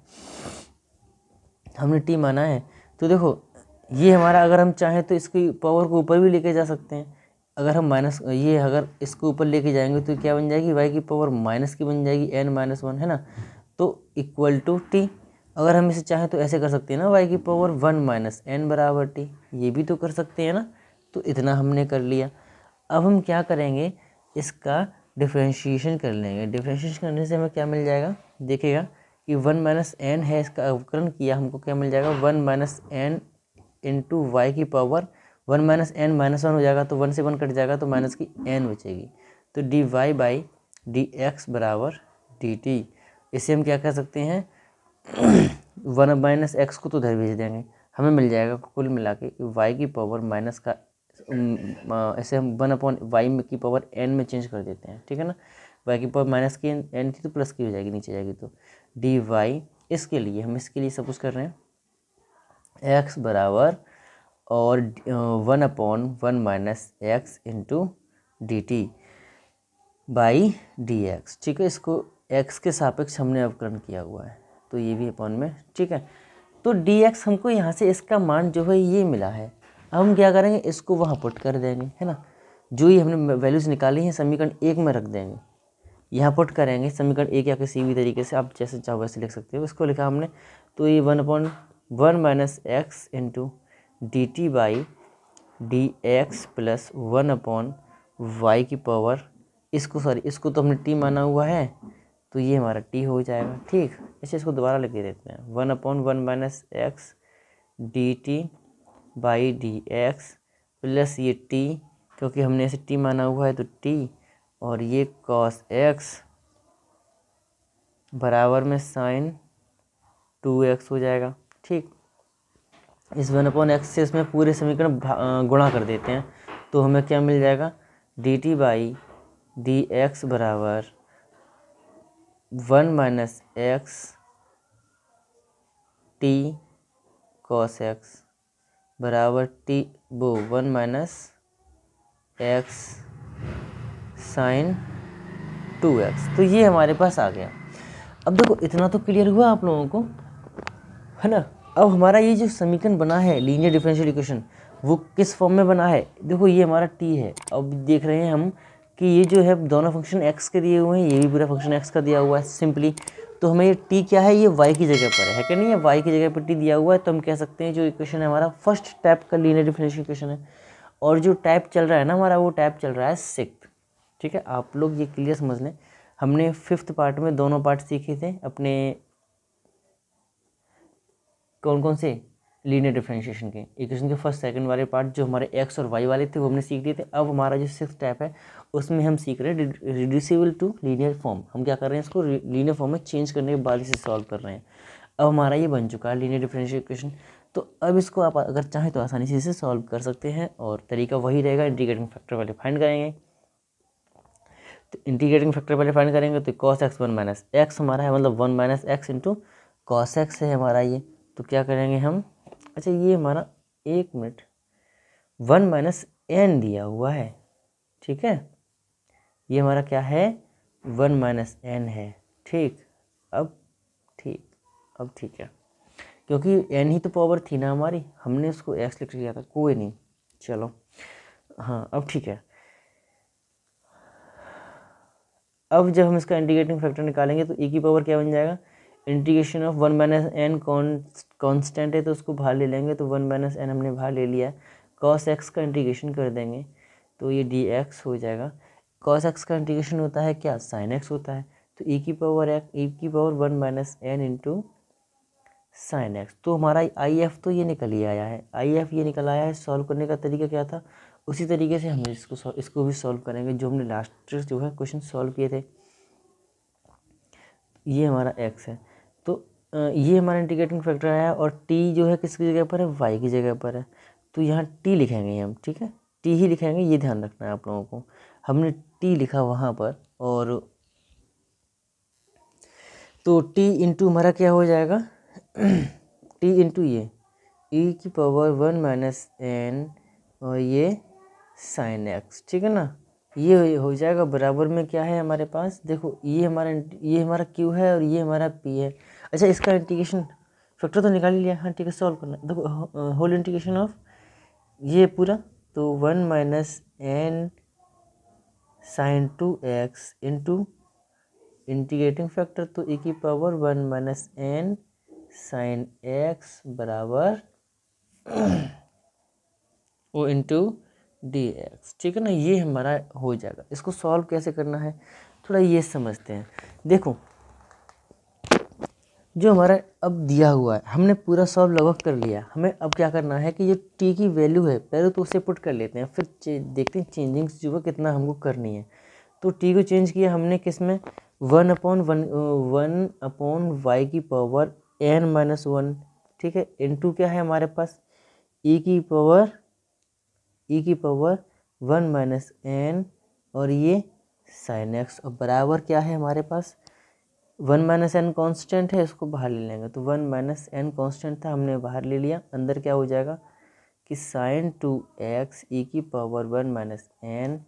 A: हमने t माना है। तो देखो ये हमारा, अगर हम चाहें तो इसकी पावर को ऊपर भी लेके जा सकते हैं। अगर हम अगर इसको ऊपर लेके जाएंगे तो क्या बन जाएगी, y की पावर माइनस की बन जाएगी n-1, है ना, तो इक्वल टू t। अगर हम इसे चाहें तो ऐसे कर सकते हैं ना, y की पावर 1 - n बराबर t, ये भी तो कर सकते हैं ना। तो इतना हमने कर लिया। अब हम क्या करेंगे, इसका डिफ्रेंशिएशन कर लेंगे। डिफ्रेंशिएशन करने से हमें क्या मिल जाएगा, देखिएगा कि 1 - n है, इसका अवकलन किया हमको क्या मिल जाएगा, 1 - n इंटू वाई की पावर 1 - n -1 हो जाएगा, तो 1 से 1 कट जाएगा तो माइनस की n बचेगी। तो dy बाई dx बराबर dt। इसे हम क्या कह सकते हैं 1 - x को तो उधर भेज देंगे, हमें मिल जाएगा कुल मिला के y की पावर माइनस का, ऐसे हम 1/y की पावर n में चेंज कर देते हैं, ठीक है ना। y की पावर माइनस की n थी तो प्लस की हो जाएगी, नीचे जाएगी तो dy। इसके लिए हम सपोज कर रहे हैं x बराबर और 1/1 - x into D T by D x, ठीक है। इसको x के सापेक्ष हमने अवकलन किया हुआ है, तो ये भी अपॉन में, ठीक है। तो dx हमको यहाँ से इसका मान जो है ये मिला है। अब हम क्या करेंगे, इसको वहाँ पुट कर देंगे, है ना। जो ही हमने वैल्यूज़ निकाली हैं समीकरण 1 में रख देंगे, यहाँ पुट करेंगे समीकरण 1 या किसी भी तरीके से आप जैसे चाहो वैसे लिख सकते हो। इसको लिखा हमने, तो ये 1/1 - x into D T by D x plus 1/y की पावर, इसको तो हमने t माना हुआ है तो ये हमारा t हो जाएगा, ठीक। ऐसे इसको दोबारा लिख देते हैं 1/1 - x D T by D x plus ये t, क्योंकि हमने इसे t माना हुआ है तो t, और ये cos x बराबर में sin 2x हो जाएगा, ठीक। इस 1/x से इसमें पूरे समीकरण गुणा कर देते हैं तो हमें क्या मिल जाएगा, D T by D x बराबर 1 - x t cos x बराबर 1 - x sin 2x। तो ये हमारे पास आ गया। अब देखो इतना तो क्लियर हुआ आप लोगों को, है ना। अब हमारा ये जो समीकरण बना है लीनियर डिफरेंशियल इक्वेशन, वो किस फॉर्म में बना है, देखो ये हमारा t है। अब देख रहे हैं हम कि ये जो है दोनों फंक्शन x के दिए हुए हैं, ये भी पूरा फंक्शन x का दिया हुआ है सिंपली। तो हमें ये t क्या है, ये y की जगह पर है कि नहीं है, y की जगह पर t दिया हुआ है। तो हम कह सकते हैं जो इक्वेशन है हमारा फर्स्ट टाइप का लीनियर डिफरेंशियल इक्वेशन है, और जो टाइप चल रहा है ना हमारा, वो टाइप चल रहा है सिक्स्थ, ठीक है। आप लोग ये क्लियर समझ लें, हमने 5th पार्ट में दोनों पार्ट सीखे थे अपने, कौन कौन से, लीनियर डिफरेंशिएशन के इक्वेशन के फर्स्ट सेकंड वाले पार्ट जो हमारे x और y वाले थे वो हमने सीख लिए थे। अब हमारा जो 6th टाइप है उसमें हम सीख रहे हैं रिड्यूसिबल टू लीनियर फॉर्म। हम क्या कर रहे हैं, इसको लीनियर फॉर्म में चेंज करने के बाद इसे सॉल्व कर रहे हैं। अब हमारा ये बन चुका है लीनियर डिफरेंशियल इक्वेशन। तो अब इसको आप अगर चाहें तो आसानी से इसे सॉल्व कर सकते हैं, और तरीका वही रहेगा, इंटीग्रेटिंग फैक्टर वाले फाइंड करेंगे। तो इंटीग्रेटिंग फैक्टर वाले फाइंड करेंगे तो cos x 1 - x हमारा है, मतलब 1 - x इंटू cos x है हमारा ये। तो क्या करेंगे हम, अच्छा ये हमारा 1 मिनट 1 - n दिया हुआ है, ठीक है। ये हमारा क्या है, 1 - n है, ठीक। अब ठीक है, क्योंकि n ही तो पावर थी ना हमारी, हमने उसको x लिख लिया था, कोई नहीं, चलो हाँ अब ठीक है। अब जब हम इसका इंटीग्रेटिंग फैक्टर निकालेंगे तो e की पावर क्या बन जाएगा, इंटीग्रेशन ऑफ 1 - n कांस्टेंट है तो उसको बाहर ले लेंगे, तो 1 - n हमने बाहर ले लिया। cos x का इंटीग्रेशन कर देंगे तो ये dx हो जाएगा। cos x का इंटीग्रेशन होता है क्या, sin x होता है। तो e की power 1 - n into sine x. तो हमारा आई एफ तो ये निकल ही आया है, आई एफ ये निकल आया है। सॉल्व करने का तरीका क्या था, उसी तरीके से हम इसको भी सॉल्व करेंगे जो हमने लास्ट जो है क्वेश्चन सॉल्व किए थे। ये हमारा एक्स है, तो ये हमारा इंटीग्रेटिंग फैक्टर आया और टी जो है किसकी जगह पर है, वाई की जगह पर है। तो यहाँ टी लिखेंगे हम, ठीक है, टी ही लिखेंगे, ये ध्यान रखना है आप लोगों को। हमने टी लिखा वहाँ पर, और तो टी इंटू हमारा क्या हो जाएगा टी इंटू ये ई की पावर 1 माइनस एन और ये साइन एक्स, ठीक है ना। ये हो जाएगा बराबर में क्या है हमारे पास, देखो ये हमारा क्यू है और ये हमारा पी है। अच्छा, इसका इंटीग्रेशन फैक्टर तो निकाल ही लिया, हाँ ठीक है, सॉल्व करना। देखो होल इंटीग्रेशन ऑफ ये पूरा, तो 1 minus n sine 2x into integrating factor, तो e की power 1 minus n sine x बराबर ओ इंटू डी एक्स, ठीक है ना। ये हमारा हो जाएगा। इसको सॉल्व कैसे करना है थोड़ा ये समझते हैं। देखो जो हमारा अब दिया हुआ है, हमने पूरा सॉल्व लगभग कर लिया। हमें अब क्या करना है कि जो टी की वैल्यू है पहले तो उसे पुट कर लेते हैं, फिर देखते हैं चेंजिंग्स जो है कितना हमको करनी है। तो टी को चेंज किया हमने किस में, 1 अपॉन वाई की पावर एन माइनस 1, ठीक है, इनटू क्या है हमारे पास ई की पावर 1 माइनस एन और ये साइन एक्स, और बराबर क्या है हमारे पास 1 माइनस एन कॉन्स्टेंट है, इसको बाहर ले लेंगे। तो 1 माइनस एन कॉन्स्टेंट था, हमने बाहर ले लिया। अंदर क्या हो जाएगा कि साइन 2x ई की power 1 minus n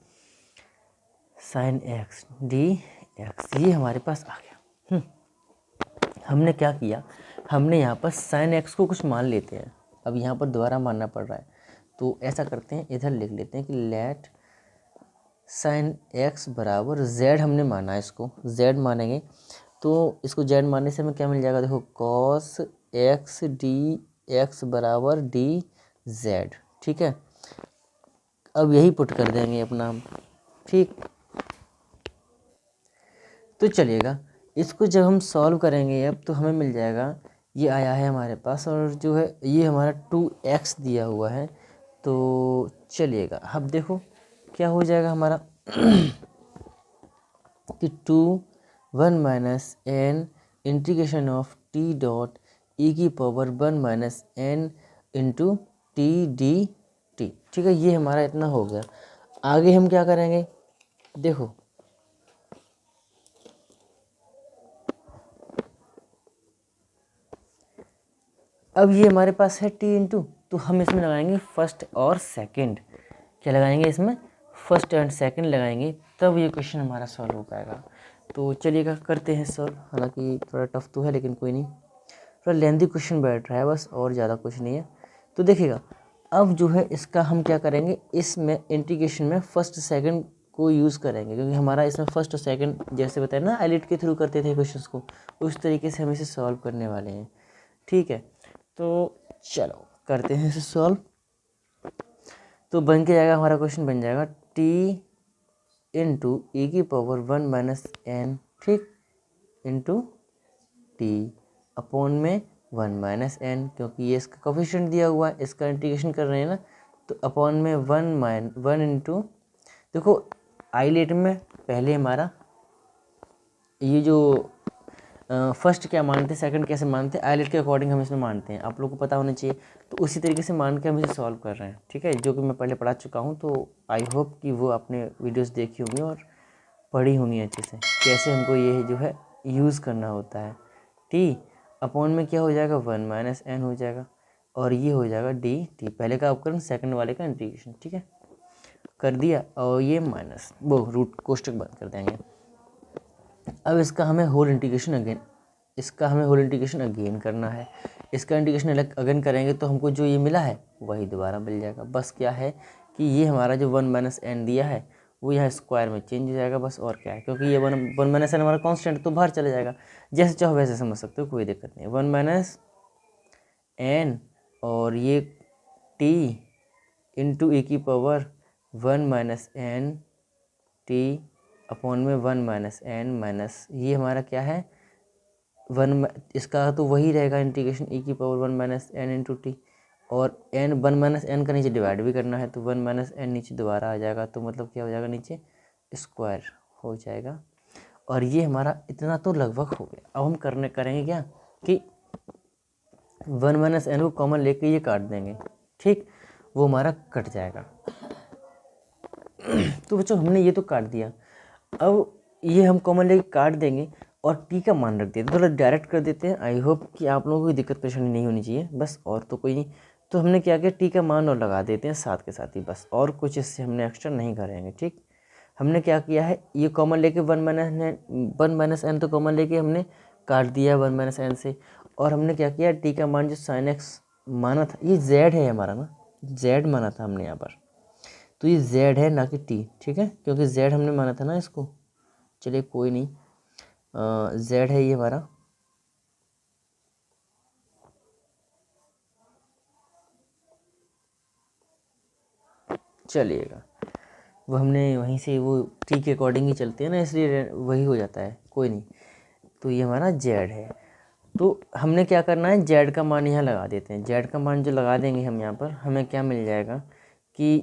A: sine x d x, ये हमारे पास आ गया। हमने क्या किया, हमने यहाँ पर साइन एक्स को कुछ मान लेते हैं। अब यहाँ पर दोबारा मानना पड़ रहा है, तो ऐसा करते हैं, इधर लिख लेते हैं कि लेट साइन एक्स बराबर जेड, हमने माना है इसको जेड मानेंगे। तो इसको जेड मानने से हमें क्या मिल जाएगा, देखो कॉस एक्स डी एक्स बराबर डी जेड, ठीक है। अब यही पुट कर देंगे अपना हम, ठीक। तो चलिएगा, इसको जब हम सॉल्व करेंगे अब तो हमें मिल जाएगा, ये आया है हमारे पास, और जो है ये हमारा 2x दिया हुआ है। तो चलिएगा अब देखो क्या हो जाएगा हमारा कि 1 minus N integration of T dot E की power 1 minus N into T D T, ठीक है। ये हमारा इतना हो गया। आगे हम क्या करेंगे, देखो अब ये हमारे पास है टी इंटू, तो हम इसमें लगाएंगे फर्स्ट और सेकंड। क्या लगाएंगे इसमें, फर्स्ट एंड सेकंड लगाएंगे, तब ये क्वेश्चन हमारा सॉल्व हो पाएगा। तो चलिएगा करते हैं सॉल्व, हालांकि थोड़ा टफ तो है लेकिन कोई नहीं, थोड़ा लेंथी क्वेश्चन बैठ रहा है बस, और ज़्यादा कुछ नहीं है। तो देखिएगा अब जो है इसका हम क्या करेंगे, इसमें इंटीग्रेशन में फर्स्ट सेकंड को यूज़ करेंगे, क्योंकि हमारा इसमें फर्स्ट और सेकंड जैसे बताया ना आईलेट के थ्रू करते थे क्वेश्चंस को, उस तरीके से हम इसे सॉल्व करने वाले हैं, ठीक है। तो चलो करते हैं इसे सॉल्व। तो बन के जाएगा हमारा क्वेश्चन बन जाएगा टी इंटू ई की पावर 1 माइनस एन, ठीक, इंटू टी अपॉन में 1 माइनस एन, क्योंकि ये इसका कोफिशिएंट दिया हुआ है, इसका इंटीग्रेशन कर रहे हैं ना, तो अपॉन में 1 इंटू, देखो आईलेट में पहले हमारा ये जो फर्स्ट क्या मानते हैं सेकंड कैसे मानते हैं, आईलेट के अकॉर्डिंग हम इसमें मानते हैं, आप लोग को पता होना चाहिए। तो उसी तरीके से मान के हम इसे सॉल्व कर रहे हैं, ठीक है, जो कि मैं पहले पढ़ा चुका हूँ। तो आई होप कि वो आपने वीडियोस देखी होंगी और पढ़ी होंगी अच्छे से, कैसे हमको ये जो है यूज़ करना होता है। टी अपॉन में क्या हो जाएगा 1 माइनस एन हो जाएगा, और ये हो जाएगा डी टी, पहले का अपकरण सेकंड वाले का इंटीग्रेशन, ठीक है, कर दिया। और ये माइनस वो रूट कोष्टक बंद कर देंगे। अब इसका हमें होल इंटीग्रेशन अगेन करना है। इसका इंटीग्रेशन अलग अगेन करेंगे तो हमको जो ये मिला है वही दोबारा मिल जाएगा। बस क्या है कि ये हमारा जो 1 माइनस एन दिया है वो यहाँ स्क्वायर में चेंज हो जाएगा, बस और क्या है, क्योंकि ये 1 माइनस एन हमारा कांस्टेंट तो बाहर चले जाएगा। जैसे चाहो वैसे समझ सकते हो, कोई दिक्कत नहीं है। 1 माइनस एन और ये टी इंटू ई की power 1 minus n t upon में 1 माइनस एन माइनस ये हमारा क्या है इसका तो वही रहेगा इंटीग्रेशन e की power 1 minus N into t, और एन 1 माइनस एन का नीचे डिवाइड भी करना है तो 1 माइनस एन नीचे दोबारा आ जाएगा, तो मतलब क्या हो जाएगा, नीचे स्क्वायर हो जाएगा। और ये हमारा इतना तो लगभग हो गया। अब हम करेंगे क्या कि 1 माइनस एन को कॉमन लेके ये काट देंगे, ठीक, वो हमारा कट जाएगा। तो बच्चों हमने ये तो काट दिया, अब ये हम कॉमन लेके काट देंगे और टी का मान रख देते हैं, थोड़ा डायरेक्ट कर देते हैं। आई होप कि आप लोगों को दिक्कत परेशानी नहीं होनी चाहिए बस, और तो कोई नहीं। तो हमने क्या किया, टी का मान और लगा देते हैं साथ के साथ ही बस, और कुछ इससे हमने एक्स्ट्रा नहीं करेंगे, ठीक। हमने क्या किया है, ये कॉमन लेके 1 माइनस एन तो कॉमन लेके हमने काट दिया 1 माइनस एन से, और हमने क्या किया, टी का मान जो साइन एक्स माना था, ये जेड है हमारा ना, जेड माना था हमने यहाँ पर, तो ये जेड है ना कि टी, ठीक है, क्योंकि जेड हमने माना था ना इसको। चलिए कोई नहीं, जेड है ये हमारा। चलिएगा, वो हमने वहीं से वो टी के अकॉर्डिंग ही चलते हैं ना, इसलिए वही हो जाता है, कोई नहीं। तो ये हमारा जेड है, तो हमने क्या करना है, जेड का मान यहाँ लगा देते हैं। जेड का मान जो लगा देंगे हम यहाँ पर, हमें क्या मिल जाएगा कि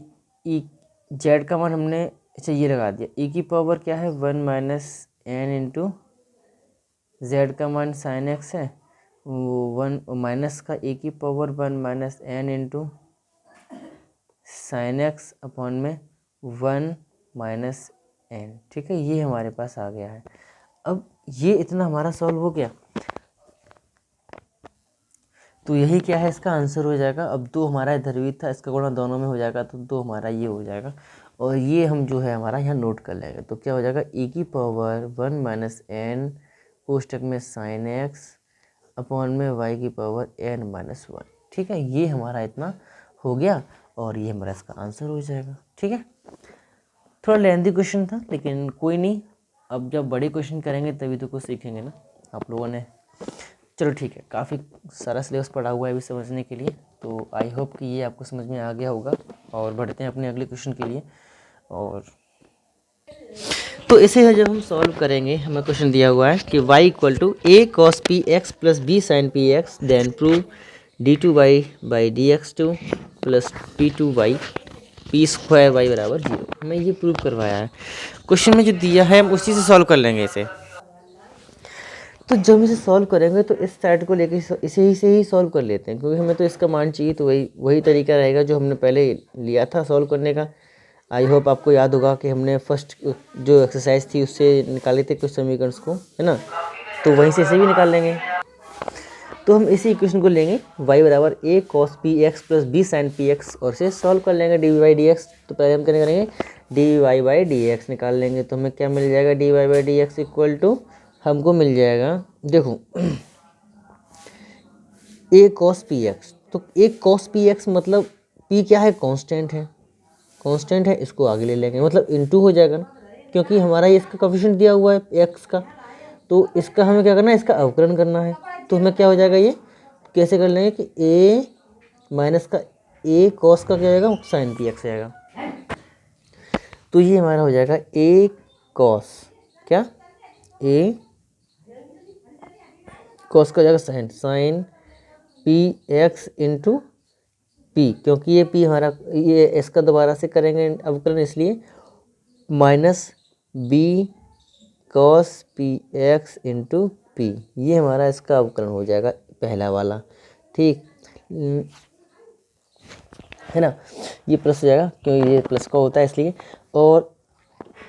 A: ई जेड का मान हमने, अच्छा ये लगा दिया, ई की पावर क्या है 1 माइनस एन इंटू जेड का मान साइन एक्स है, वो 1 माइनस का ए की power 1 minus N into sine x upon में 1 माइनस एन, ठीक है, ये हमारे पास आ गया है। अब ये इतना हमारा सॉल्व हो गया, तो यही क्या है, इसका आंसर हो जाएगा। अब 2 हमारा इधर भी था, इसका गुणा दोनों में हो जाएगा, तो 2 हमारा ये हो जाएगा, और ये हम जो है हमारा यहाँ नोट कर लेंगे। तो क्या हो जाएगा, e की पावर 1 माइनस एन कोष्टक में साइन एक्स अपॉन में y की पावर n माइनस 1, ठीक है, ये हमारा इतना हो गया, और ये हमारा इसका आंसर हो जाएगा, ठीक है। थोड़ा लेंथी क्वेश्चन था लेकिन कोई नहीं, अब जब बड़े क्वेश्चन करेंगे तभी तो कुछ सीखेंगे ना आप लोगों ने। चलो ठीक है, काफ़ी सारा सिलेबस पढ़ा हुआ है अभी समझने के लिए, तो आई होप कि ये आपको समझ में आ गया होगा। और बढ़ते हैं अपने अगले क्वेश्चन के लिए। और तो इसे जब हम सॉल्व करेंगे, हमें क्वेश्चन दिया हुआ है कि y equal to a cos P x plus B sine P x, then prove d two Y by D x two plus p two y p square y बराबर 0। हमें ये प्रूव करवाया है, क्वेश्चन में जो दिया है हम उसी से सॉल्व कर लेंगे इसे। तो जब इसे सॉल्व करेंगे तो इस साइड को लेके इसे ही से ही सॉल्व कर लेते हैं, क्योंकि हमें तो इसका मान चाहिए, तो वही तरीका रहेगा जो हमने पहले लिया था सॉल्व करने का। आई होप आपको याद होगा कि हमने फर्स्ट जो एक्सरसाइज थी उससे निकाले थे कुछ समीकरण को, है ना, तो वहीं से इसे भी निकाल लेंगे। तो हम इसी इक्वेशन को लेंगे y बराबर A cos P x plus B sine P X, और इसे सॉल्व कर लेंगे डी वाई डी एक्स। तो पहले हम क्या करेंगे, d y by D x निकाल लेंगे, तो हमें क्या मिल जाएगा, d y by D x equal to हमको मिल जाएगा, देखो ए कॉस पी एक्स, तो ए कॉस पी एक्स मतलब पी क्या है, कांस्टेंट है, कांस्टेंट है, इसको आगे ले लेंगे, मतलब इनटू हो जाएगा ना, क्योंकि हमारा ये इसका कोफिशिएंट दिया हुआ है एक्स का, तो इसका हमें क्या करना है, इसका अवकलन करना है। तो हमें क्या हो जाएगा, ये कैसे कर लेंगे कि ए माइनस का ए कॉस का क्या जाएगा, साइन पी एक्स जाएगा। तो ये हमारा हो जाएगा ए कॉस, क्या ए कॉस का हो जाएगा sine, sine P x into p, क्योंकि ये पी हमारा, ये इसका दोबारा से करेंगे अवकलन, इसलिए minus b cos P x into p, ये हमारा इसका अवकलन हो जाएगा पहला वाला, ठीक है ना, ये प्लस हो जाएगा क्योंकि ये प्लस का होता है इसलिए। और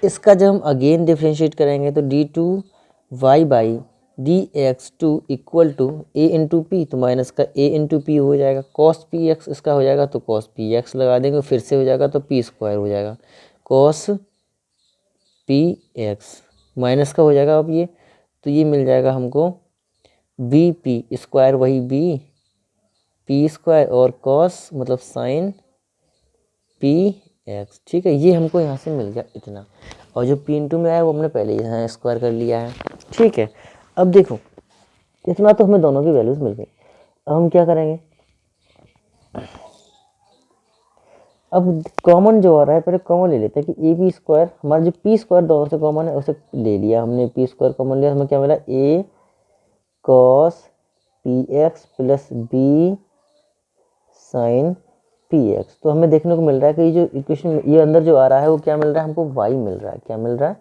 A: इसका जब हम अगेन डिफ्रेंशिएट करेंगे तो d two Y by D x two equal to a into p, तो माइनस का ए इंटू पी हो जाएगा, कॉस पी एक्स इसका हो जाएगा, तो कॉस पी एक्स लगा देंगे, फिर से हो जाएगा तो पी स्क्वायर हो जाएगा, कॉस पी एक्स माइनस का हो जाएगा अब ये, तो ये मिल जाएगा हमको बी पी स्क्वायर, वही बी पी स्क्वायर और कॉस मतलब साइन पी एक्स, ठीक है, ये हमको यहाँ से मिल गया इतना। और जो पी इंटू में आया वो हमने पहले यहाँ स्क्वायर कर लिया है, ठीक है। अब देखो इतना तो हमें दोनों की वैल्यूज मिल गई, अब हम क्या करेंगे, अब कॉमन जो आ रहा है पहले कॉमन ले लेते हैं कि ए बी स्क्वायर, हमारा जो पी स्क्वायर दोनों से कॉमन है उसे ले लिया हमने, पी स्क्वायर कॉमन लिया, हमें क्या मिला, A cos P x plus B sine P x. तो हमें देखने को मिल रहा है कि ये जो इक्वेशन ये अंदर जो आ रहा है वो क्या मिल रहा है हमको, वाई मिल रहा है। क्या मिल रहा है,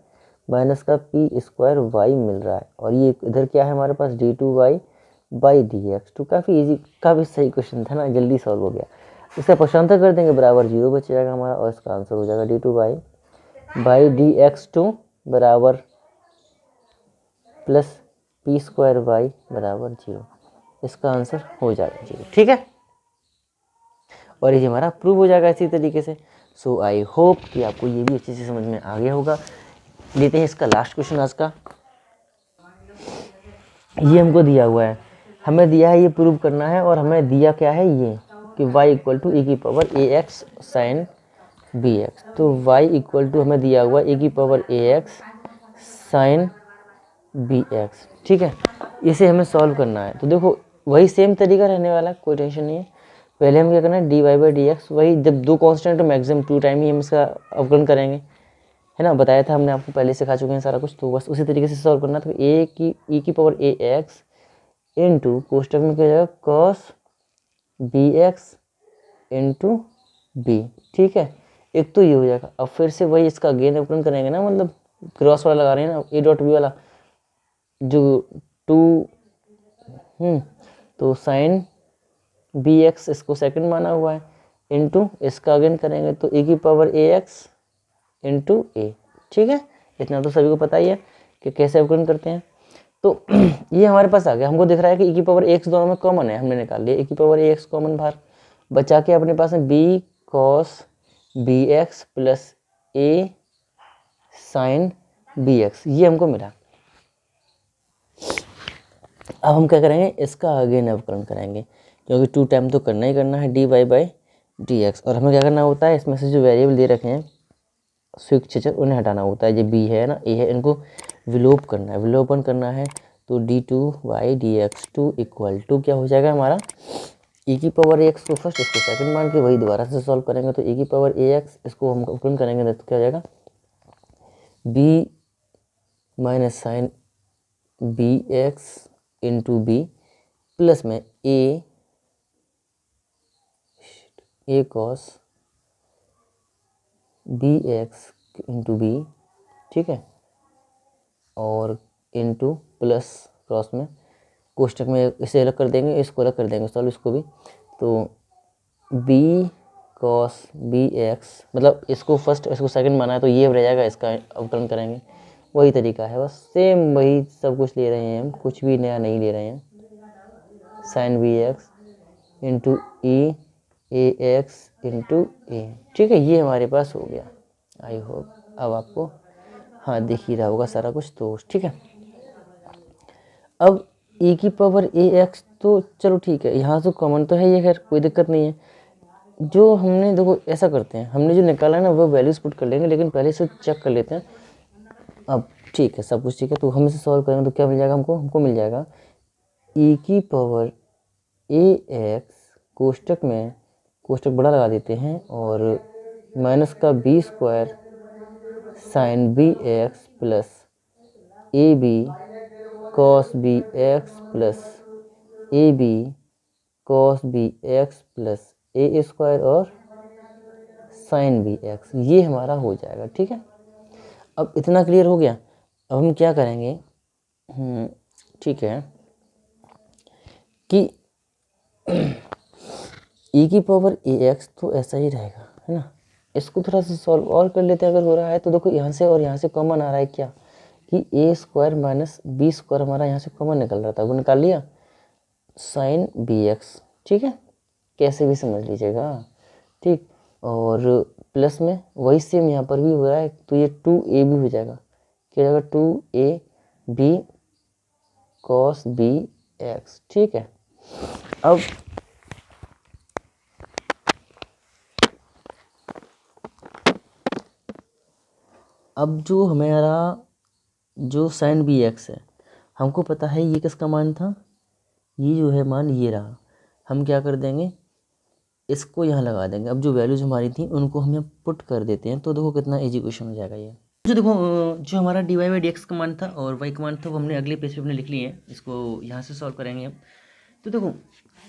A: माइनस का पी स्क्वायर वाई मिल रहा है। और ये इधर क्या है हमारे पास, D two Y by D X. तो काफ़ी इजी, काफ़ी सही क्वेश्चन था ना, जल्दी सॉल्व हो गया। इसका पक्षांतर कर देंगे बराबर 0 बच जाएगा हमारा, और इसका आंसर हो जाएगा d two Y by D x two बराबर प्लस पी स्क्वायर वाई बराबर 0। इसका आंसर हो जाएगा 0, ठीक है। और ये हमारा प्रूव हो जाएगा इसी तरीके से। सो आई होप कि आपको ये भी अच्छे से समझ में आ गया होगा। लेते हैं इसका लास्ट क्वेश्चन आज का। ये हमको दिया हुआ है, हमें दिया है ये प्रूव करना है, और हमें दिया क्या है ये कि y इक्वल टू e की power a x sine B x. तो y इक्वल टू हमें दिया हुआ e की power a x sine B x, ठीक है। इसे हमें सॉल्व करना है। तो देखो वही सेम तरीका रहने वाला है, कोई टेंशन नहीं है। पहले हम क्या करना है, d y by D x, वही जब दो कांस्टेंट तो मैक्सिमम 2 टाइम ही हम इसका अवकलन करेंगे, है ना, बताया था हमने आपको, पहले सिखा चुके हैं सारा कुछ। तो बस उसी तरीके से सॉल्व करना। तो ए की ई की पावर ए एक्स इंटू कोष्टक में क्या जाएगा cos B x into B, ठीक है। एक तो ये हो जाएगा। अब फिर से वही इसका गेन अवकलन करेंगे ना, मतलब क्रॉस वाला लगा रहे हैं ना, ए डॉट बी वाला जो 2 तो साइन बी एक्स इसको सेकंड माना हुआ है, इंटू इसका अगेन करेंगे तो ए की पावर ए एक्स इंटू ए, ठीक है। इतना तो सभी को पता ही है कि कैसे अवकलन करते हैं। तो ये हमारे पास आ गया। हमको दिख रहा है कि e की पावर एक्स दोनों में कॉमन है, हमने निकाल लिया e की पावर एक्स कॉमन बाहर, बचा के अपने पास में B cos B x plus A sine B x, ये हमको मिला। अब हम क्या करेंगे, इसका अगेन अवकलन करेंगे, क्योंकि 2 टाइम तो करना ही करना है, d y by D x. और हमें क्या करना होता है, इसमें से जो वेरिएबल दे रखे हैं स्विच उन्हें हटाना होता है। जो बी है ना, ए है, इनको विलोप करना है, विलोपन करना है। तो d two y d x two equal to क्या हो जाएगा हमारा, e की पावर ए एक्स को फर्स्ट, इसको सेकंड मान के वही दोबारा से सॉल्व करेंगे। तो e की पावर ए एक्स इसको हम अवकलन करेंगे तो क्या हो जाएगा, B minus sine B x into B plus में A cos B x into B, ठीक है, और इंटू प्लस क्रॉस में कोष्टक में इसे अलग कर देंगे, इसको अलग कर देंगे सॉल्व इसको भी। तो बी कॉस बी एक्स, मतलब इसको फर्स्ट इसको सेकंड माना है तो ये रह जाएगा, इसका अवकलन करेंगे। वही तरीका है, बस सेम वही सब कुछ ले रहे हैं हम, कुछ भी नया नहीं ले रहे हैं। साइन बी एक्स इंटू ई ए एक्स इंटू ए, ठीक है। ये हमारे पास हो गया। आई होप अब आपको हाँ दिख ही रहा होगा सारा कुछ, तो ठीक है। अब e की पावर ए एक्स तो चलो ठीक है, यहाँ से कॉमन तो है ये, खैर कोई दिक्कत नहीं है। जो हमने देखो ऐसा करते हैं, हमने जो निकाला है ना वो वैल्यूज पुट कर लेंगे, लेकिन पहले से चेक कर लेते हैं। अब ठीक है, सब कुछ ठीक है। तो हम इसे सॉल्व करेंगे तो क्या मिल जाएगा हमको मिल जाएगा e की पावर ए एक्स, कोष्टक में कोष्टक बड़ा लगा देते हैं, और माइनस का b square sine B x plus a b cos B x plus a b cos B x plus a square और साइन बी एक्स, ये हमारा हो जाएगा, ठीक है। अब इतना क्लियर हो गया। अब हम क्या करेंगे, ठीक है, कि e की पावर ए एक्स तो ऐसा ही रहेगा, है ना। इसको थोड़ा सा सॉल्व और कर लेते हैं अगर हो रहा है तो। देखो यहाँ से और यहाँ से कॉमन आ रहा है क्या, कि ए स्क्वायर माइनस बी स्क्वायर हमारा यहाँ से कॉमन निकल रहा था, वो निकाल लिया, साइन बी एक्स, ठीक है, कैसे भी समझ लीजिएगा, ठीक। और प्लस में वही सेम यहाँ पर भी हो रहा है, तो ये 2a भी हो जाएगा, क्या हो जाएगा 2a B cos B x, ठीक है। अब जो हमारा जो साइन बी एक्स है, हमको पता है ये किसका मान था, ये जो है मान ये रहा। हम क्या कर देंगे, इसको यहाँ लगा देंगे। अब जो वैल्यूज हमारी थी उनको हम यहाँ पुट कर देते हैं, तो देखो कितना इजी क्वेश्चन हो जाएगा ये। जो देखो जो हमारा dy बाई डी एक्स का मान था और y का मान था वो हमने अगले पेज पे अपने लिख लिए हैं। इसको यहाँ से सॉल्व करेंगे हम। तो देखो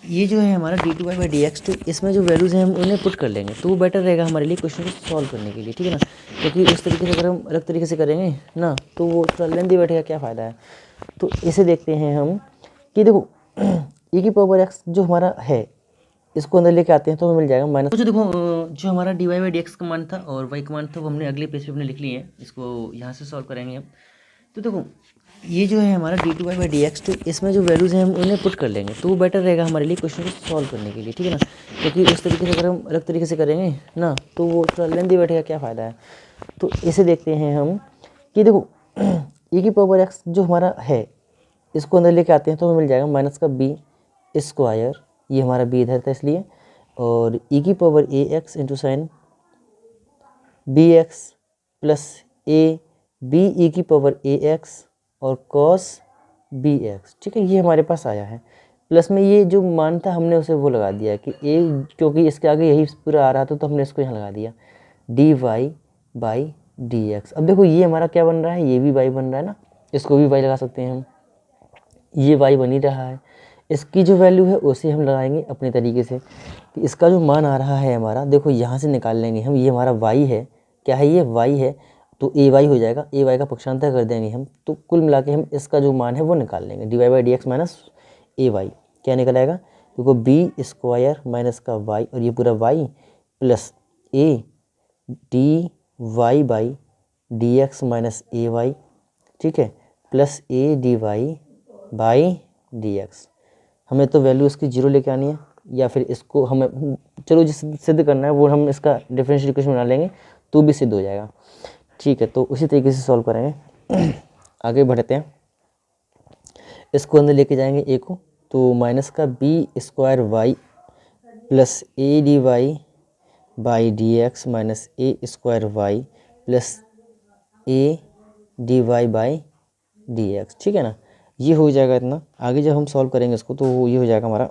A: ये जो है हमारा D two by D X, तो इसमें जो वैल्यूज़ हैं हम उन्हें पुट कर लेंगे तो वो बेटर रहेगा हमारे लिए क्वेश्चन को सॉल्व करने के लिए, ठीक है ना। क्योंकि उस तरीके से अगर हम अलग तरीके से करेंगे ना तो वो थोड़ा लेंदी बैठेगा, क्या फ़ायदा है। तो इसे देखते हैं हम कि देखो e की पावर x जो हमारा है इसको अंदर लेके आते हैं तो हमें मिल जाएगा माइनस। तो जो देखो जो हमारा d y by D x का मान था और y का मान था वो हमने अगले पेज पे अपने लिख लिए हैं। इसको यहाँ से सॉल्व करेंगे हम। तो देखो ये जो है हमारा D two by D X, तो इसमें जो वैल्यूज़ हैं हम उन्हें पुट कर लेंगे तो वो बेटर रहेगा हमारे लिए क्वेश्चन को सॉल्व करने के लिए, ठीक है ना। क्योंकि उस तरीके से अगर हम अलग तरीके से करेंगे ना तो वो थोड़ा लेंदी बैठेगा, क्या फ़ायदा है। तो इसे देखते हैं हम कि देखो e की पावर x जो हमारा है इसको अंदर लेके आते हैं तो हमें मिल जाएगा माइनस का बी स्क्वायर, ये हमारा बी इधर था इसलिए, और e की power a x into sine B x plus a b e की पावर ए एक्स और कॉस बी एक्स, ठीक है। ये हमारे पास आया है। प्लस में ये जो मान था हमने उसे वो लगा दिया कि ए, क्योंकि इसके आगे यही पूरा आ रहा था तो हमने इसको यहाँ लगा दिया d y by D x. अब देखो ये हमारा क्या बन रहा है, ये भी वाई बन रहा है ना, इसको भी वाई लगा सकते हैं हम, ये वाई बन ही रहा है। इसकी जो वैल्यू है उसे हम लगाएंगे अपने तरीके से कि इसका जो मान आ रहा है हमारा, देखो यहाँ से निकाल लेंगे हम, ये हमारा वाई है, क्या है ये वाई है, तो ए वाई हो जाएगा, ए वाई का पक्षांतर कर देंगे हम, तो कुल मिला के हम इसका जो मान है वो निकाल लेंगे d y by D x minus a y, क्या निकल आएगा, देखो बी स्क्वायर माइनस का वाई और ये पूरा y plus a d y by D x minus a y, ठीक है, plus a d y by D x. हमें तो वैल्यू इसकी जीरो लेके आनी है या फिर इसको हमें चलो जिस सिद्ध करना है वो हम इसका डिफरेंशियल इक्वेशन बना लेंगे तो भी सिद्ध हो जाएगा, ठीक है। तो उसी तरीके से सॉल्व करेंगे। आगे बढ़ते हैं, इसको अंदर लेके जाएंगे ए को, तो माइनस का b square y plus a d y by D x minus a square y plus a d y by D x, ठीक है ना। ये हो जाएगा इतना। आगे जब हम सॉल्व करेंगे इसको तो ये हो जाएगा हमारा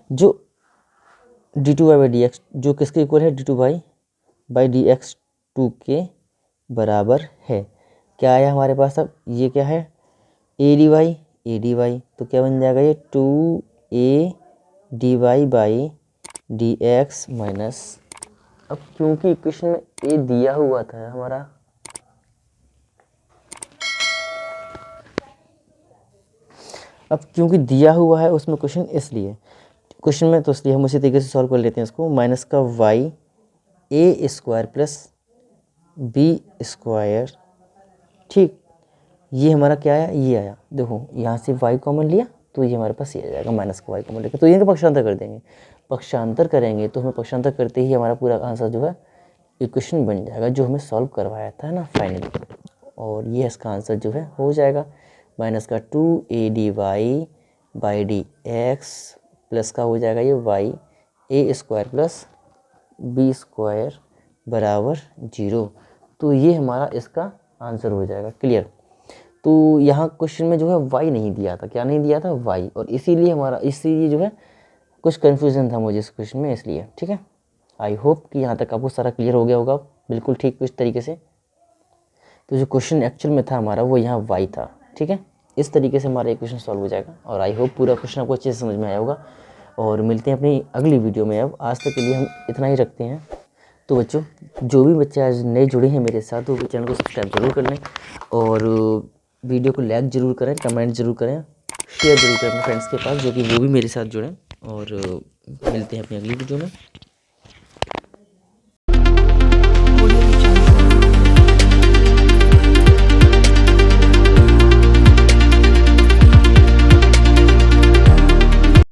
A: जो d two Y by D x जो किसके इक्वल है, d two Y by D x 2 के बराबर है। क्या आया हमारे पास, अब ये क्या है ए डी वाई, तो क्या बन जाएगा ये 2a d y by D x minus, अब क्योंकि इक्वेशन में ए दिया हुआ था हमारा, अब क्योंकि दिया हुआ है उसमें क्वेश्चन, इसलिए क्वेश्चन में तो इसलिए हम उसी तरीके से सॉल्व कर लेते हैं इसको, माइनस का Y a square plus b square, ठीक, ये हमारा क्या आया, ये आया, देखो यहाँ से वाई कॉमन लिया तो ये हमारे पास ये आ जाएगा माइनस का वाई कॉमन लेकर, तो ये पक्षांतर कर देंगे, पक्षांतर करेंगे तो हमें पक्षांतर करते ही हमारा पूरा आंसर जो है इक्वेशन बन जाएगा जो हमें सॉल्व करवाया था ना फाइनली, और ये इसका आंसर जो है हो जाएगा माइनस का 2a d y by D x plus का हो जाएगा ये y a square plus b square बराबर 0। तो ये हमारा इसका आंसर हो जाएगा, क्लियर। तो यहाँ क्वेश्चन में जो है वाई नहीं दिया था, क्या नहीं दिया था, वाई, और इसीलिए जो है कुछ कन्फ्यूज़न था मुझे इस क्वेश्चन में, इसलिए, ठीक है। आई होप कि यहाँ तक आपको सारा क्लियर हो गया होगा बिल्कुल ठीक कुछ तरीके से। तो जो क्वेश्चन एक्चुअल में था हमारा वो यहाँ वाई था, ठीक है। इस तरीके से हमारा क्वेश्चन सॉल्व हो जाएगा और आई होप पूरा क्वेश्चन आपको अच्छे से समझ में आया होगा, और मिलते हैं अपनी अगली वीडियो में। अब आज तक के लिए हम इतना ही रखते हैं। तो बच्चों, जो भी बच्चे आज नए जुड़े हैं मेरे साथ वो चैनल को सब्सक्राइब जरूर कर लें और वीडियो को लाइक ज़रूर करें, कमेंट ज़रूर करें, शेयर ज़रूर करें अपने फ्रेंड्स के पास जो कि वो भी मेरे साथ जुड़ें, और मिलते हैं अपनी अगली वीडियो में।